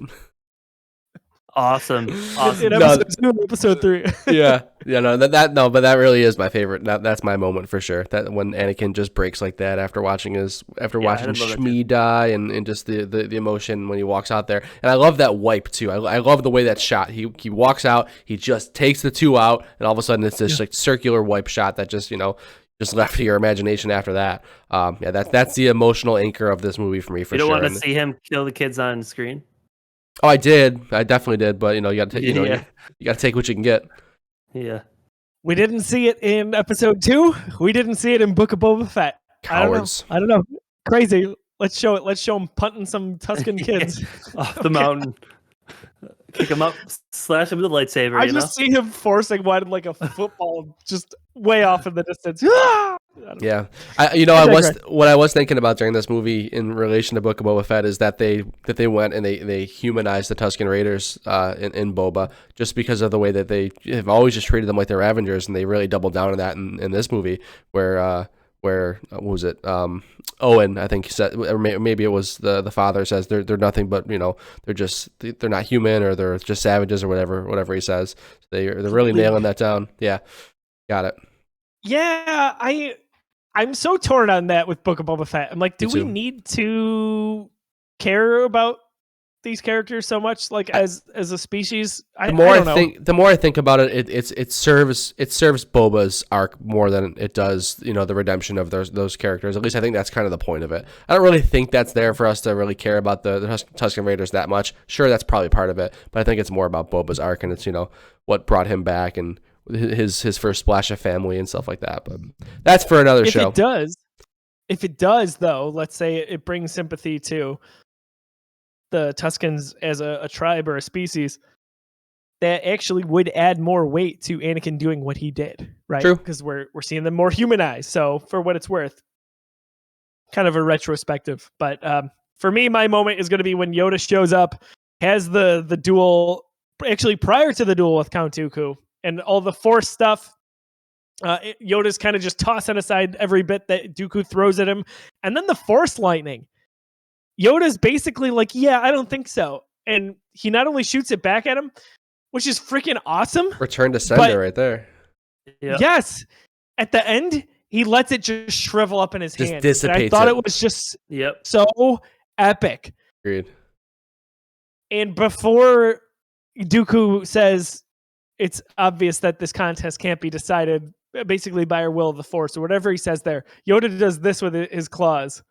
Awesome. In episode 3. But that really is my favorite. That's my moment for sure. That when Anakin just breaks like that after watching Shmi die and just the emotion when he walks out there. And I love that wipe too. I love the way that's shot. He walks out, he just takes the 2 out, and all of a sudden it's this like circular wipe shot that just just left to your imagination after that. Yeah, that's the emotional anchor of this movie for me, for You don't sure. want to see him kill the kids on screen? Oh, I definitely did, but you got to, you got to take what you can get. Yeah. We didn't see it in episode 2. We didn't see it in Book of Boba Fett. Cowards. I don't know. Crazy. Let's show it. Let's show them punting some Tusken kids off the mountain. Kick him up, slash him with a lightsaber. I just see him forcing one like a football, just way off in the distance. Yeah, what I was thinking about during this movie in relation to Book of Boba Fett is that they went and they humanized the Tusken Raiders in Boba, just because of the way that they have always just treated them like they're Avengers, and they really doubled down on that in this movie where what was it? Owen, I think he said, or maybe it was the father says they're nothing but they're not human, or they're just savages, or whatever he says. They're really nailing that down. Yeah, got it. Yeah, I'm so torn on that with Book of Boba Fett. I'm like, do we need to care about these characters so much, like as a species? The more I think about it, it serves Boba's arc more than it does, the redemption of those characters. At least I think that's kind of the point of it. I don't really think that's there for us to really care about the Tusken Raiders that much. Sure, that's probably part of it, but I think it's more about Boba's arc, and it's what brought him back and his first splash of family and stuff like that. But that's for another show. If it does, though, let's say it brings sympathy to the Tuskens as a tribe or a species, that actually would add more weight to Anakin doing what he did, right? True. Because we're seeing them more humanized. So for what it's worth, kind of a retrospective. But for me, my moment is going to be when Yoda shows up, has the duel, actually prior to the duel with Count Dooku, and all the Force stuff. Yoda's kind of just tossing aside every bit that Dooku throws at him. And then the Force lightning. Yoda's basically like, yeah, I don't think so. And he not only shoots it back at him, which is freaking awesome. Return to sender right there. Yep. Yes. At the end, he lets it just shrivel up in his hand. Dissipates. And I thought it was just so epic. Agreed. And before Dooku says it's obvious that this contest can't be decided basically by our will of the Force, or whatever he says there, Yoda does this with his claws.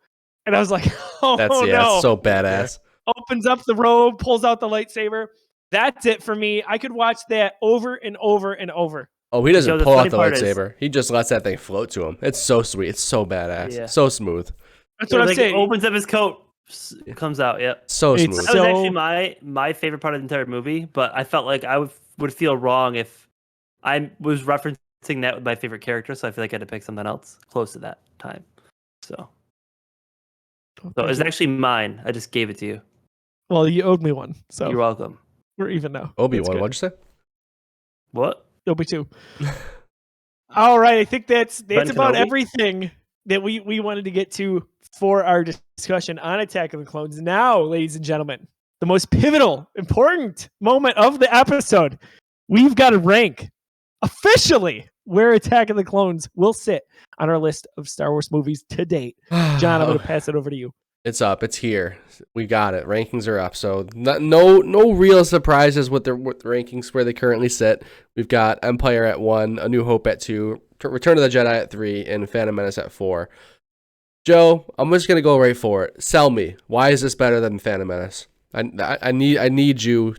And I was like, that's so badass. Opens up the robe, pulls out the lightsaber. That's it for me. I could watch that over and over and over. Oh, he doesn't pull out the lightsaber. He just lets that thing float to him. It's so sweet. It's so badass. Yeah. So smooth. That's what I'm saying. Opens up his coat, comes out. Yeah. So smooth. That was actually my favorite part of the entire movie, but I felt like I would feel wrong if I was referencing that with my favorite character, so I feel like I had to pick something else close to that time. So it's actually mine. I just gave it to you. Well, you owed me one, so you're welcome. We're even now. Obi-Wan, what'd you say? What? Obi-2. All right, I think that's about Kenobi? everything that we wanted to get to for our discussion on Attack of the Clones. Now, ladies and gentlemen, the most pivotal, important moment of the episode. We've got to rank officially where Attack of the Clones will sit on our list of Star Wars movies to date. John, I'm going to pass it over to you. It's up. It's here. We got it. Rankings are up. So no real surprises with the rankings where they currently sit. We've got Empire at 1, A New Hope at 2, Return of the Jedi at 3, and Phantom Menace at 4. Joe, I'm just going to go right for it. Sell me. Why is this better than Phantom Menace? I need your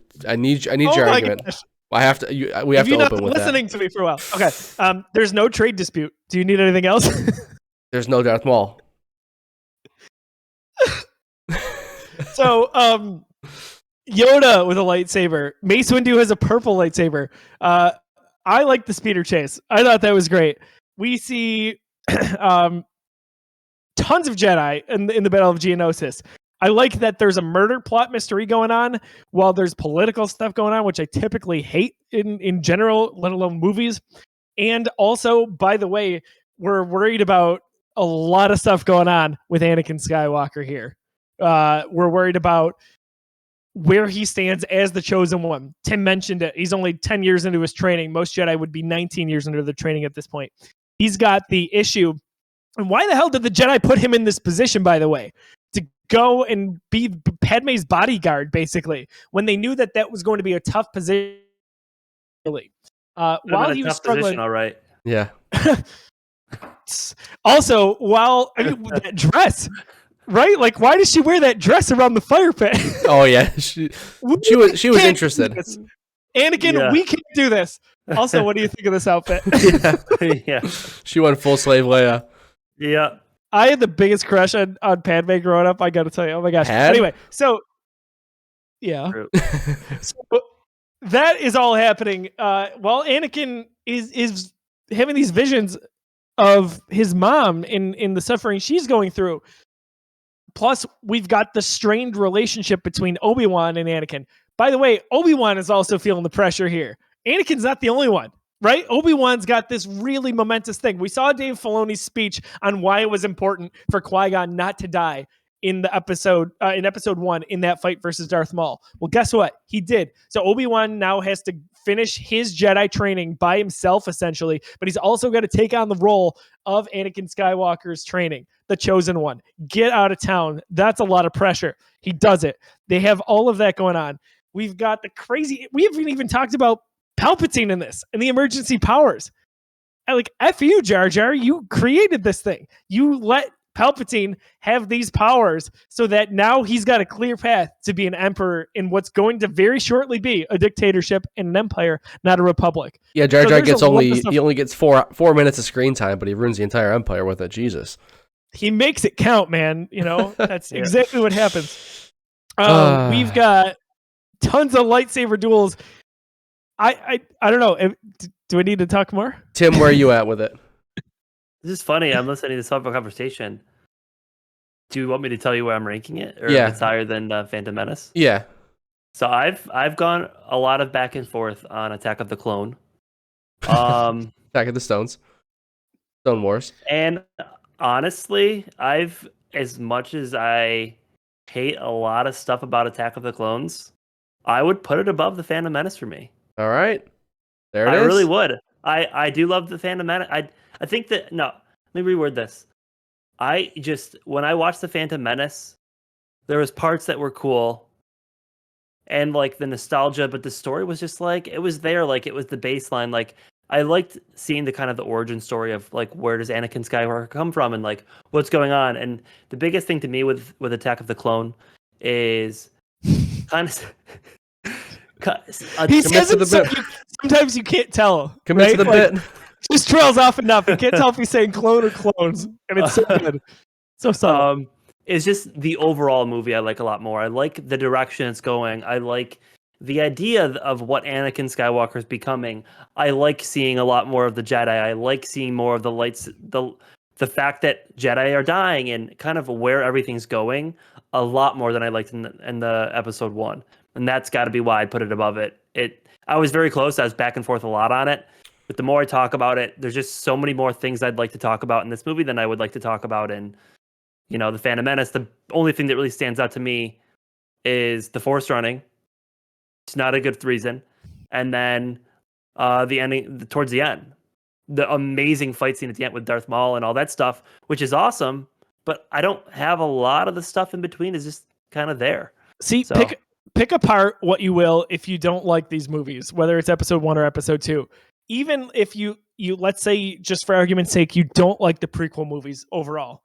argument. Gosh. We have to open with that. You've not been listening to me for a while. Okay. There's no trade dispute. Do you need anything else? There's no Darth Maul. So, Yoda with a lightsaber. Mace Windu has a purple lightsaber. I like the speeder chase. I thought that was great. We see tons of Jedi in the Battle of Geonosis. I like that there's a murder plot mystery going on while there's political stuff going on, which I typically hate in general, let alone movies. And also, by the way, we're worried about a lot of stuff going on with Anakin Skywalker here. We're worried about where he stands as the chosen one. Tim mentioned it. He's only 10 years into his training. Most Jedi would be 19 years into their training at this point. He's got the issue. And why the hell did the Jedi put him in this position, by the way? To go and be Padme's bodyguard, basically, when they knew that was going to be a tough position. While he was struggling, position, all right. Yeah. nuts. Also, that dress, right? Like, why does she wear that dress around the fire pit? Oh yeah, she was interested. Anakin, we can't do this. Also, what do you think of this outfit? Yeah. She went full slave Leia. Yeah. I had the biggest crush on Padme growing up. I got to tell you. Oh my gosh. Anyway, so yeah. So that is all happening while Anakin is having these visions of his mom in the suffering she's going through. Plus, we've got the strained relationship between Obi-Wan and Anakin. By the way, Obi-Wan is also feeling the pressure here. Anakin's not the only one, right? Obi-Wan's got this really momentous thing. We saw Dave Filoni's speech on why it was important for Qui-Gon not to die in episode 1 in that fight versus Darth Maul. Well, guess what? He did. So Obi-Wan now has to finish his Jedi training by himself, essentially, but he's also got to take on the role of Anakin Skywalker's training, the chosen one. Get out of town. That's a lot of pressure. He does it. They have all of that going on. We've got we haven't even talked about Palpatine in this and the emergency powers. Like, F you, Jar Jar. You created this thing. You let Palpatine have these powers so that now he's got a clear path to be an emperor in what's going to very shortly be a dictatorship and an empire, not a republic. Yeah, Jar Jar he only gets 4 minutes of screen time, but he ruins the entire empire with it. Jesus. He makes it count, man. You know, that's exactly what happens. We've got tons of lightsaber duels. I don't know. Do we need to talk more? Tim, where are you at with it? This is funny. I'm listening to this whole conversation. Do you want me to tell you where I'm ranking it, or if it's higher than Phantom Menace? Yeah. So I've gone a lot of back and forth on Attack of the Clone. Attack of the Stones. Stone Wars. And honestly, as much as I hate a lot of stuff about Attack of the Clones, I would put it above the Phantom Menace for me. All right. There it is. I really would. I do love the Phantom Menace. I think that, no, let me reword this. When I watched the Phantom Menace, there was parts that were cool and like the nostalgia, but the story was just like, it was there. Like it was the baseline. Like I liked seeing the kind of the origin story of like, where does Anakin Skywalker come from and like what's going on? And the biggest thing to me with Attack of the Clone is kind of... he says it so sometimes you can't tell. Commit to the bit. Just trails off enough. You can't tell if he's saying clone or clones, and it's so good, so subtle. It's just the overall movie I like a lot more. I like the direction it's going. I like the idea of what Anakin Skywalker is becoming. I like seeing a lot more of the Jedi. I like seeing more of the lights, the fact that Jedi are dying and kind of where everything's going a lot more than I liked in the episode 1. And that's got to be why I put it above it. I was very close. I was back and forth a lot on it. But the more I talk about it, there's just so many more things I'd like to talk about in this movie than I would like to talk about in, the Phantom Menace. The only thing that really stands out to me is the Force running. It's not a good reason. And then the ending towards the end. The amazing fight scene at the end with Darth Maul and all that stuff, which is awesome. But I don't have a lot of the stuff in between is just kind of there. See, pick apart what you will if you don't like these movies, whether it's episode 1 or episode 2. Even if you let's say, just for argument's sake, you don't like the prequel movies overall,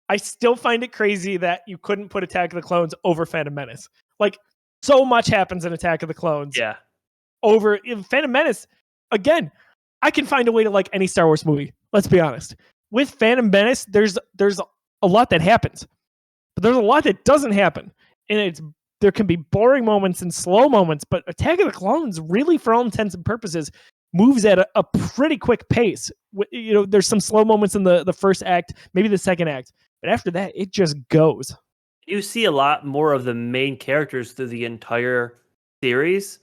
I still find it crazy that you couldn't put Attack of the Clones over Phantom Menace. Like, so much happens in Attack of the Clones. Yeah. Over in Phantom Menace, again, I can find a way to like any Star Wars movie. Let's be honest. With Phantom Menace, there's a lot that happens, but there's a lot that doesn't happen, and there can be boring moments and slow moments. But Attack of the Clones, really, for all intents and purposes, moves at a pretty quick pace. There's some slow moments in the first act, maybe the second act, but after that, it just goes. You see a lot more of the main characters through the entire series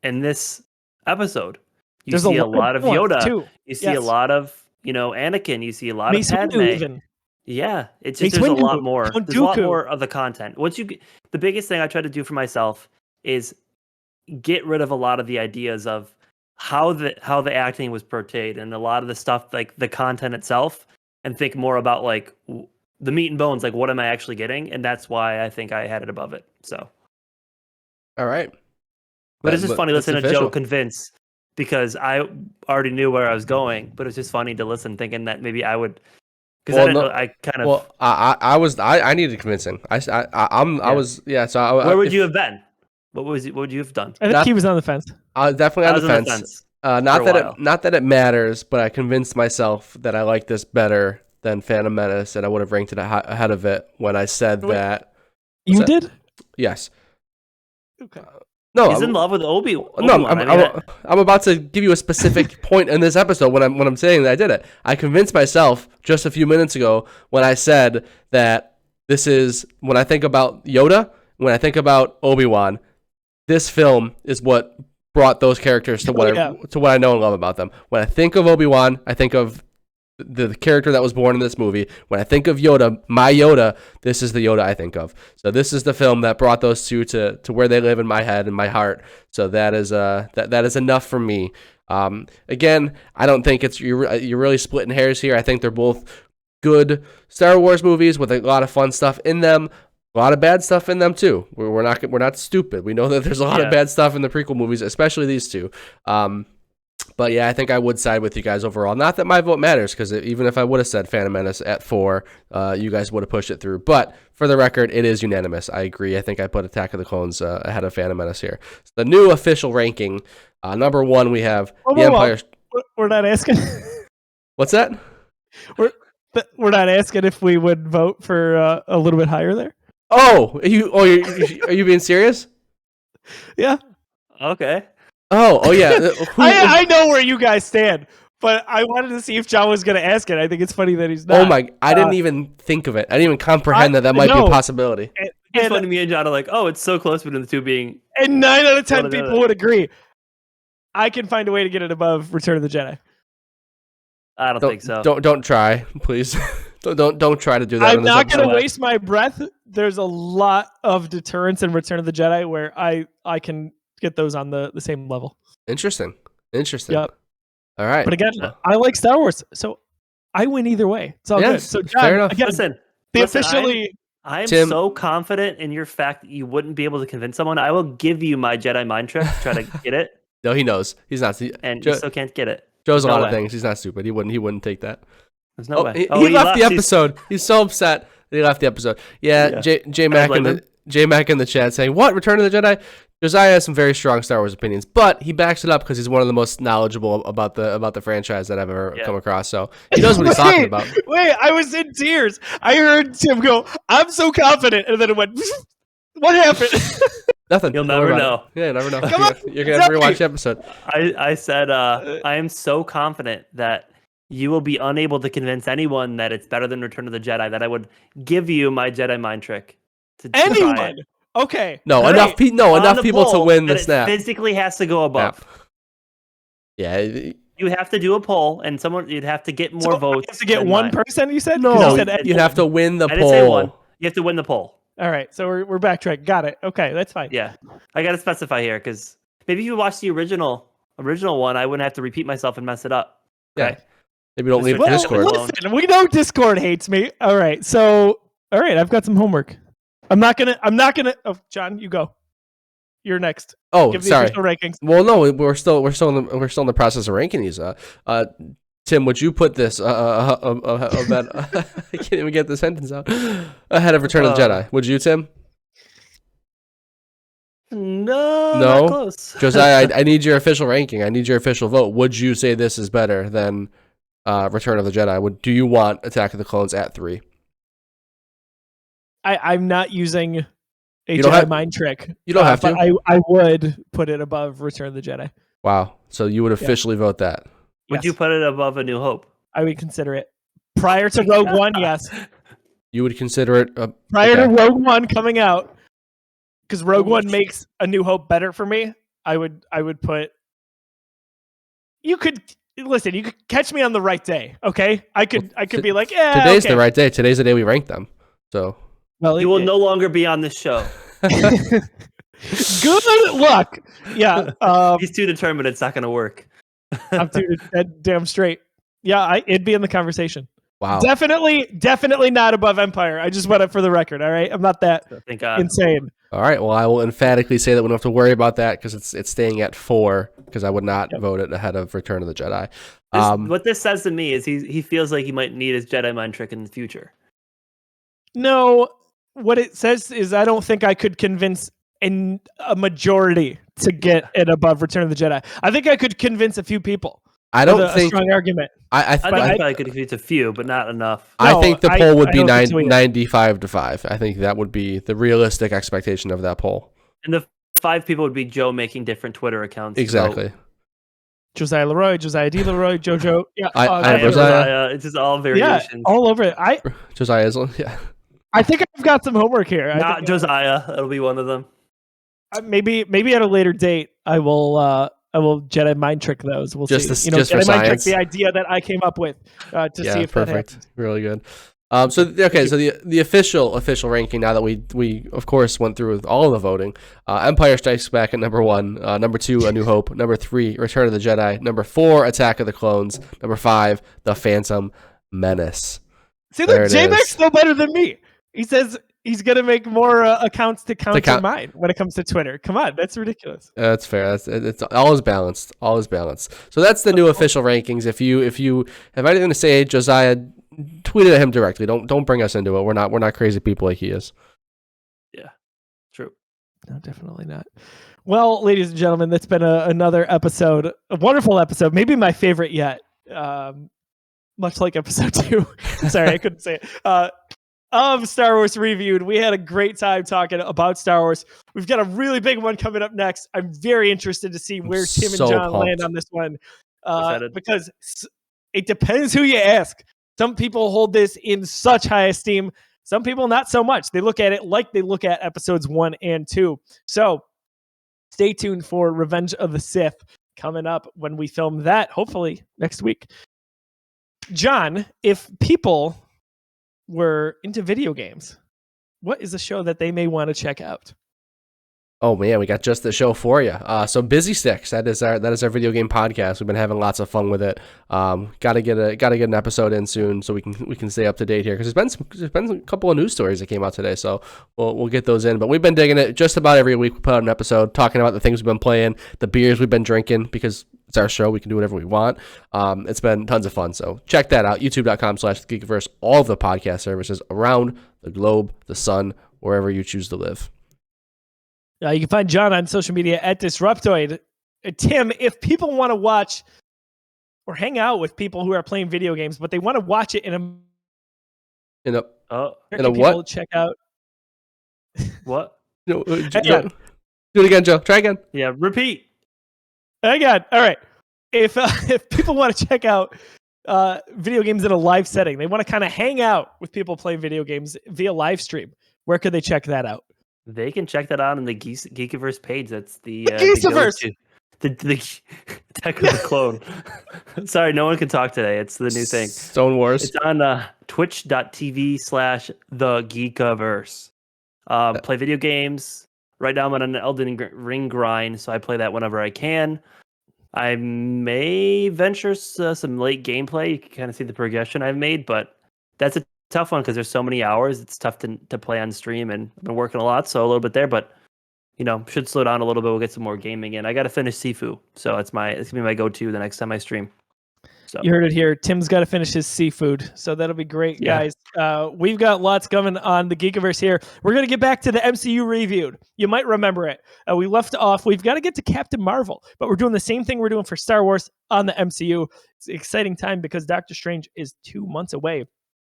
in this episode. There's see a lot of Yoda. Too. You see a lot of, Anakin. You see a lot of Padme. Even. Yeah, it's just there's a lot more. There's a lot more of the content. The biggest thing I try to do for myself is get rid of a lot of the ideas of how the acting was portrayed and a lot of the stuff like the content itself, and think more about like the meat and bones, like what am I actually getting, and that's why I think I had it above it. So, all right, but it's just funny listening to Joe convince because I already knew where I was going, but it was just funny to listen, thinking that maybe I would. Because Well, I didn't no- know, I kind of. Well, I needed convincing. I was So where would you have been? What would you have done? I think he was on the fence. definitely I on was the on the fence. fence. Not for a that while. not that it matters, but I convinced myself that I like this better than Phantom Menace, and I would have ranked it ahead of it when I said Wait. that. You What's that? did? Yes. Okay. No, He's in love with Obi-Wan. No, I mean, I'm about to give you a specific point in this episode when I'm saying that I did it. I convinced myself just a few minutes ago when I said that this is, when I think about Yoda, when I think about Obi-Wan, this film is what brought those characters to what I know and love about them. When I think of Obi-Wan, I think of the character that was born in this movie. When I think of Yoda, my Yoda, this is the Yoda I think of. So this is the film that brought those two to where they live in my head and my heart. So that is that is enough for me. Again, I don't think you're really splitting hairs here. I think they're both good Star Wars movies with a lot of fun stuff in them. A lot of bad stuff in them too. We're not stupid. We know that there's a lot of bad stuff in the prequel movies, especially these two. But yeah, I think I would side with you guys overall. Not that my vote matters, because even if I would have said Phantom Menace at 4, you guys would have pushed it through. But for the record, it is unanimous. I agree. I think I put Attack of the Clones ahead of Phantom Menace here. So the new official ranking, number 1, we have the Empire. We're not asking. What's that? We're not asking if we would vote for a little bit higher there. Oh, are you being serious? Yeah. Okay. Oh yeah. I know where you guys stand, but I wanted to see if John was going to ask it. I think it's funny that he's not. Oh my! I didn't even think of it. I didn't even comprehend that might be a possibility. It's funny, me and John are like, oh, it's so close between the two being. And 9 out of 10 people would agree. I can find a way to get it above Return of the Jedi. I don't think so. Don't try, please. don't try to do that. I'm not going to waste my breath. There's a lot of deterrence in Return of the Jedi where I can get those on the same level. Interesting. Yep. All right. But again, I like Star Wars, so I win either way. It's all good. So John, fair enough. Again, listen, I'm so confident in your fact that you wouldn't be able to convince someone. I will give you my Jedi Mantra to try to get it. No, he knows. He's not. And you still can't get it. Joe's a lot of things. He's not stupid. He wouldn't take that. There's no way. He left the episode. He's so upset that he left the episode. Yeah. J Mac in the chat saying, "What? Return of the Jedi?" Josiah has some very strong Star Wars opinions, but he backs it up because he's one of the most knowledgeable about the franchise that I've ever come across. So he knows what he's talking about. Wait, I was in tears. I heard Tim go, "I'm so confident," and then it went, "What happened?" Nothing. You'll never know. Yeah, you never know. You're gonna have to rewatch the episode. I said I am so confident that you will be unable to convince anyone that it's better than Return of the Jedi that I would give you my Jedi mind trick. To anyone? try it. Okay. No, enough people to win the snap. It physically has to go above. Yeah. You have to do a poll, and you'd have to get more votes. You have to get one person. You said no. You have to win the poll. I didn't say one. You have to win the poll. All right, so we're backtracking. Got it. Okay, that's fine. Yeah, I got to specify here because maybe if you watch the original one, I wouldn't have to repept myself and mess it up. Okay? Yeah. Maybe don't leave Discord. Listen, we know Discord hates me. All right, I've got some homework. I'm not gonna. Oh, John, you go. You're next. Oh, Give the sorry. official rankings. Well, no, we're still in the process of ranking these. Tim, would you put this I can't even get the sentence out, ahead of Return of the Jedi? Would you, Tim? No. Not close. Josiah, I need your official ranking. I need your official vote. Would you say this is better than Return of the Jedi? Do you want Attack of the Clones at 3? I'm not using a Jedi mind trick. You don't have to. I would put it above Return of the Jedi. Wow. So you would officially vote that. Would you put it above A New Hope? I would consider it. Prior to Rogue One, yes. You would consider it prior to Rogue One coming out, because Rogue One makes A New Hope better for me. I would put. You could catch me on the right day. Okay, I could be like, yeah. Today's the right day. Today's the day we rank them. So. Well, you will no longer be on this show. Good luck. Yeah. He's too determined. It's not going to work. I'm too damn straight. Yeah, it'd be in the conversation. Wow. Definitely not above Empire. I just want it for the record. All right, I'm not that insane. All right. Well, I will emphatically say that we don't have to worry about that because it's staying at 4 because I would not vote it ahead of Return of the Jedi. What this says to me is he feels like he might need his Jedi mind trick in the future. No, what it says is I don't think I could convince a majority to get it above Return of the Jedi. I think I could convince a few people. I don't a think strong argument. I think I probably could convince a few, but not enough. I No, think the poll would be don't think so either. 95-5. I think that would be the realistic expectation of that poll. And the 5 people would be Joe making different Twitter accounts. Exactly. Josiah Leroy, Josiah D. Leroy, JoJo. Yeah, I am Josiah. It's just all variations. Yeah, all over it. Josiah Islam. Yeah. I think I've got some homework here. Not Josiah. It'll be one of them. Maybe at a later date I will Jedi mind trick those. We'll just see. Just Jedi for mind trick science. the idea that I came up with to see if that happens. Perfect. Really good. So the official ranking, now that we of course went through with all of the voting, Empire Strikes Back at number 1, number 2 A New Hope, number 3 Return of the Jedi, number 4 Attack of the Clones, number 5 The Phantom Menace. See, look, J-Mac's no better than me. He says he's gonna make more accounts to counter mine when it comes to Twitter. Come on, that's ridiculous. That's fair. It's all is balanced. All is balanced. So that's the new official rankings. If you have anything to say, Josiah, tweet it at him directly. Don't bring us into it. We're not crazy people like he is. Yeah, true. No, definitely not. Well, ladies and gentlemen, that's been another episode, a wonderful episode, maybe my favorite yet. Much like episode 2. Sorry, I couldn't say it. Of Star Wars Reviewed. We had a great time talking about Star Wars. We've got a really big one coming up next. I'm very interested to see where Tim and John land on this one. Because it depends who you ask. Some people hold this in such high esteem. Some people not so much. They look at it like they look at episodes 1 and 2. So stay tuned for Revenge of the Sith coming up when we film that, hopefully next week. John, if people were into video games, what is a show that they may want to check out? Oh man, we got just the show for you. So Busy Sticks, that is our video game podcast. We've been having lots of fun with it. Gotta get an episode in soon so we can stay up to date here, because there's been a couple of news stories that came out today. So we'll get those in. But we've been digging it. Just about every week we put out an episode talking about the things we've been playing, the beers we've been drinking, because it's our show. We can do whatever we want. It's been tons of fun. So check that out. YouTube.com/Geekiverse. All of the podcast services around the globe, the sun, wherever you choose to live. You can find John on social media at Disruptoid. Tim, if people want to watch or hang out with people who are playing video games, but they want to watch it in a what? Check out what? No, do it again, Joe. Try again. Yeah, repeat. Hang on. All right. If people want to check out video games in a live setting, they want to kind of hang out with people playing video games via live stream, where could they check that out? They can check that out on the Geekiverse page. That's the Geekiverse. The Tech of the Clone. Sorry, no one can talk today. It's the new thing. Stone Wars. It's on twitch.tv/thegeekiverse. Play video games. Right now I'm on an Elden Ring grind, so I play that whenever I can. I may venture some late gameplay. You can kind of see the progression I've made, but that's a tough one because there's so many hours. It's tough to play on stream, and I've been working a lot, so a little bit there, but should slow down a little bit. We'll get some more gaming in. I got to finish Sifu, so it's gonna be my go-to the next time I stream. So you heard it here. Tim's got to finish his seafood, so that'll be great, guys. We've got lots coming on the Geekiverse here. We're gonna get back to the MCU reviewed. You might remember it. We left off. We've got to get to Captain Marvel, but we're doing the same thing we're doing for Star Wars on the MCU. It's an exciting time because Doctor Strange is 2 months away.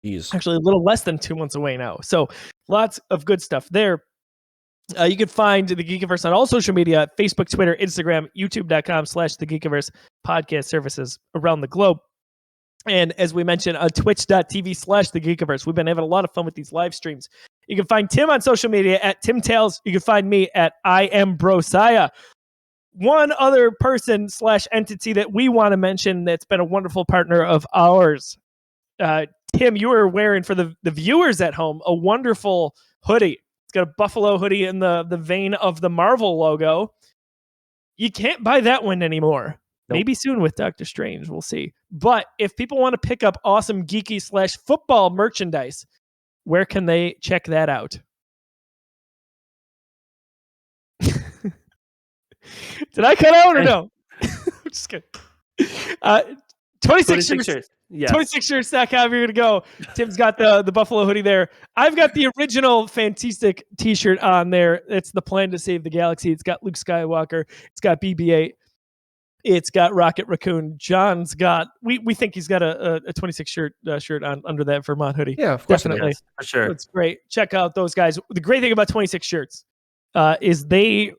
Jeez. Actually, a little less than 2 months away now. So lots of good stuff there. You can find the Geekiverse on all social media: Facebook, Twitter, Instagram, youtube.com/the Geekiverse, podcast services around the globe. And as we mentioned, on twitch.tv/the Geekiverse. We've been having a lot of fun with these live streams. You can find Tim on social media at Tim Tales. You can find me at I am Brosiah. One other person / entity that we want to mention that's been a wonderful partner of ours. Tim, you are wearing, for the viewers at home, a wonderful hoodie. It's got a buffalo hoodie in the vein of the Marvel logo. You can't buy that one anymore. Nope. Maybe soon with Doctor Strange. We'll see. But if people want to pick up awesome geeky / football merchandise, where can they check that out? Did I cut out or no? I'm just kidding. 26 shirts. Yes. 26shirts.com. You're going to go. Tim's got the Buffalo hoodie there. I've got the original Fantastic t-shirt on there. It's the plan to save the galaxy. It's got Luke Skywalker. It's got BB-8. It's got Rocket Raccoon. John's got, we think he's got a 26 shirt on under that Vermont hoodie. Yeah, of course. Definitely. Yes, for sure. It's great. Check out those guys. The great thing about 26 shirts is a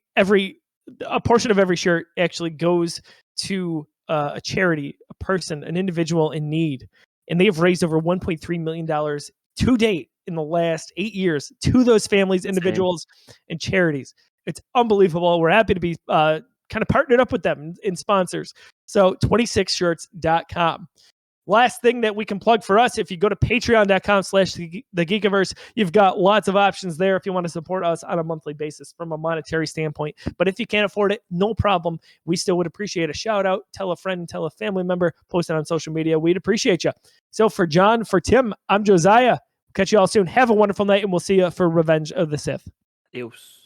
portion of every shirt actually goes to a charity, a person, an individual in need. And they've raised over $1.3 million to date in the last 8 years to those families, individuals, and charities. It's unbelievable. We're happy to be kind of partnered up with them in sponsors. So 26shirts.com. Last thing that we can plug for us, if you go to patreon.com/the Geekiverse, you've got lots of options there if you want to support us on a monthly basis from a monetary standpoint. But if you can't afford it, no problem. We still would appreciate a shout out. Tell a friend, tell a family member, post it on social media. We'd appreciate you. So for John, for Tim, I'm Josiah. Catch you all soon. Have a wonderful night, and we'll see you for Revenge of the Sith. Adios.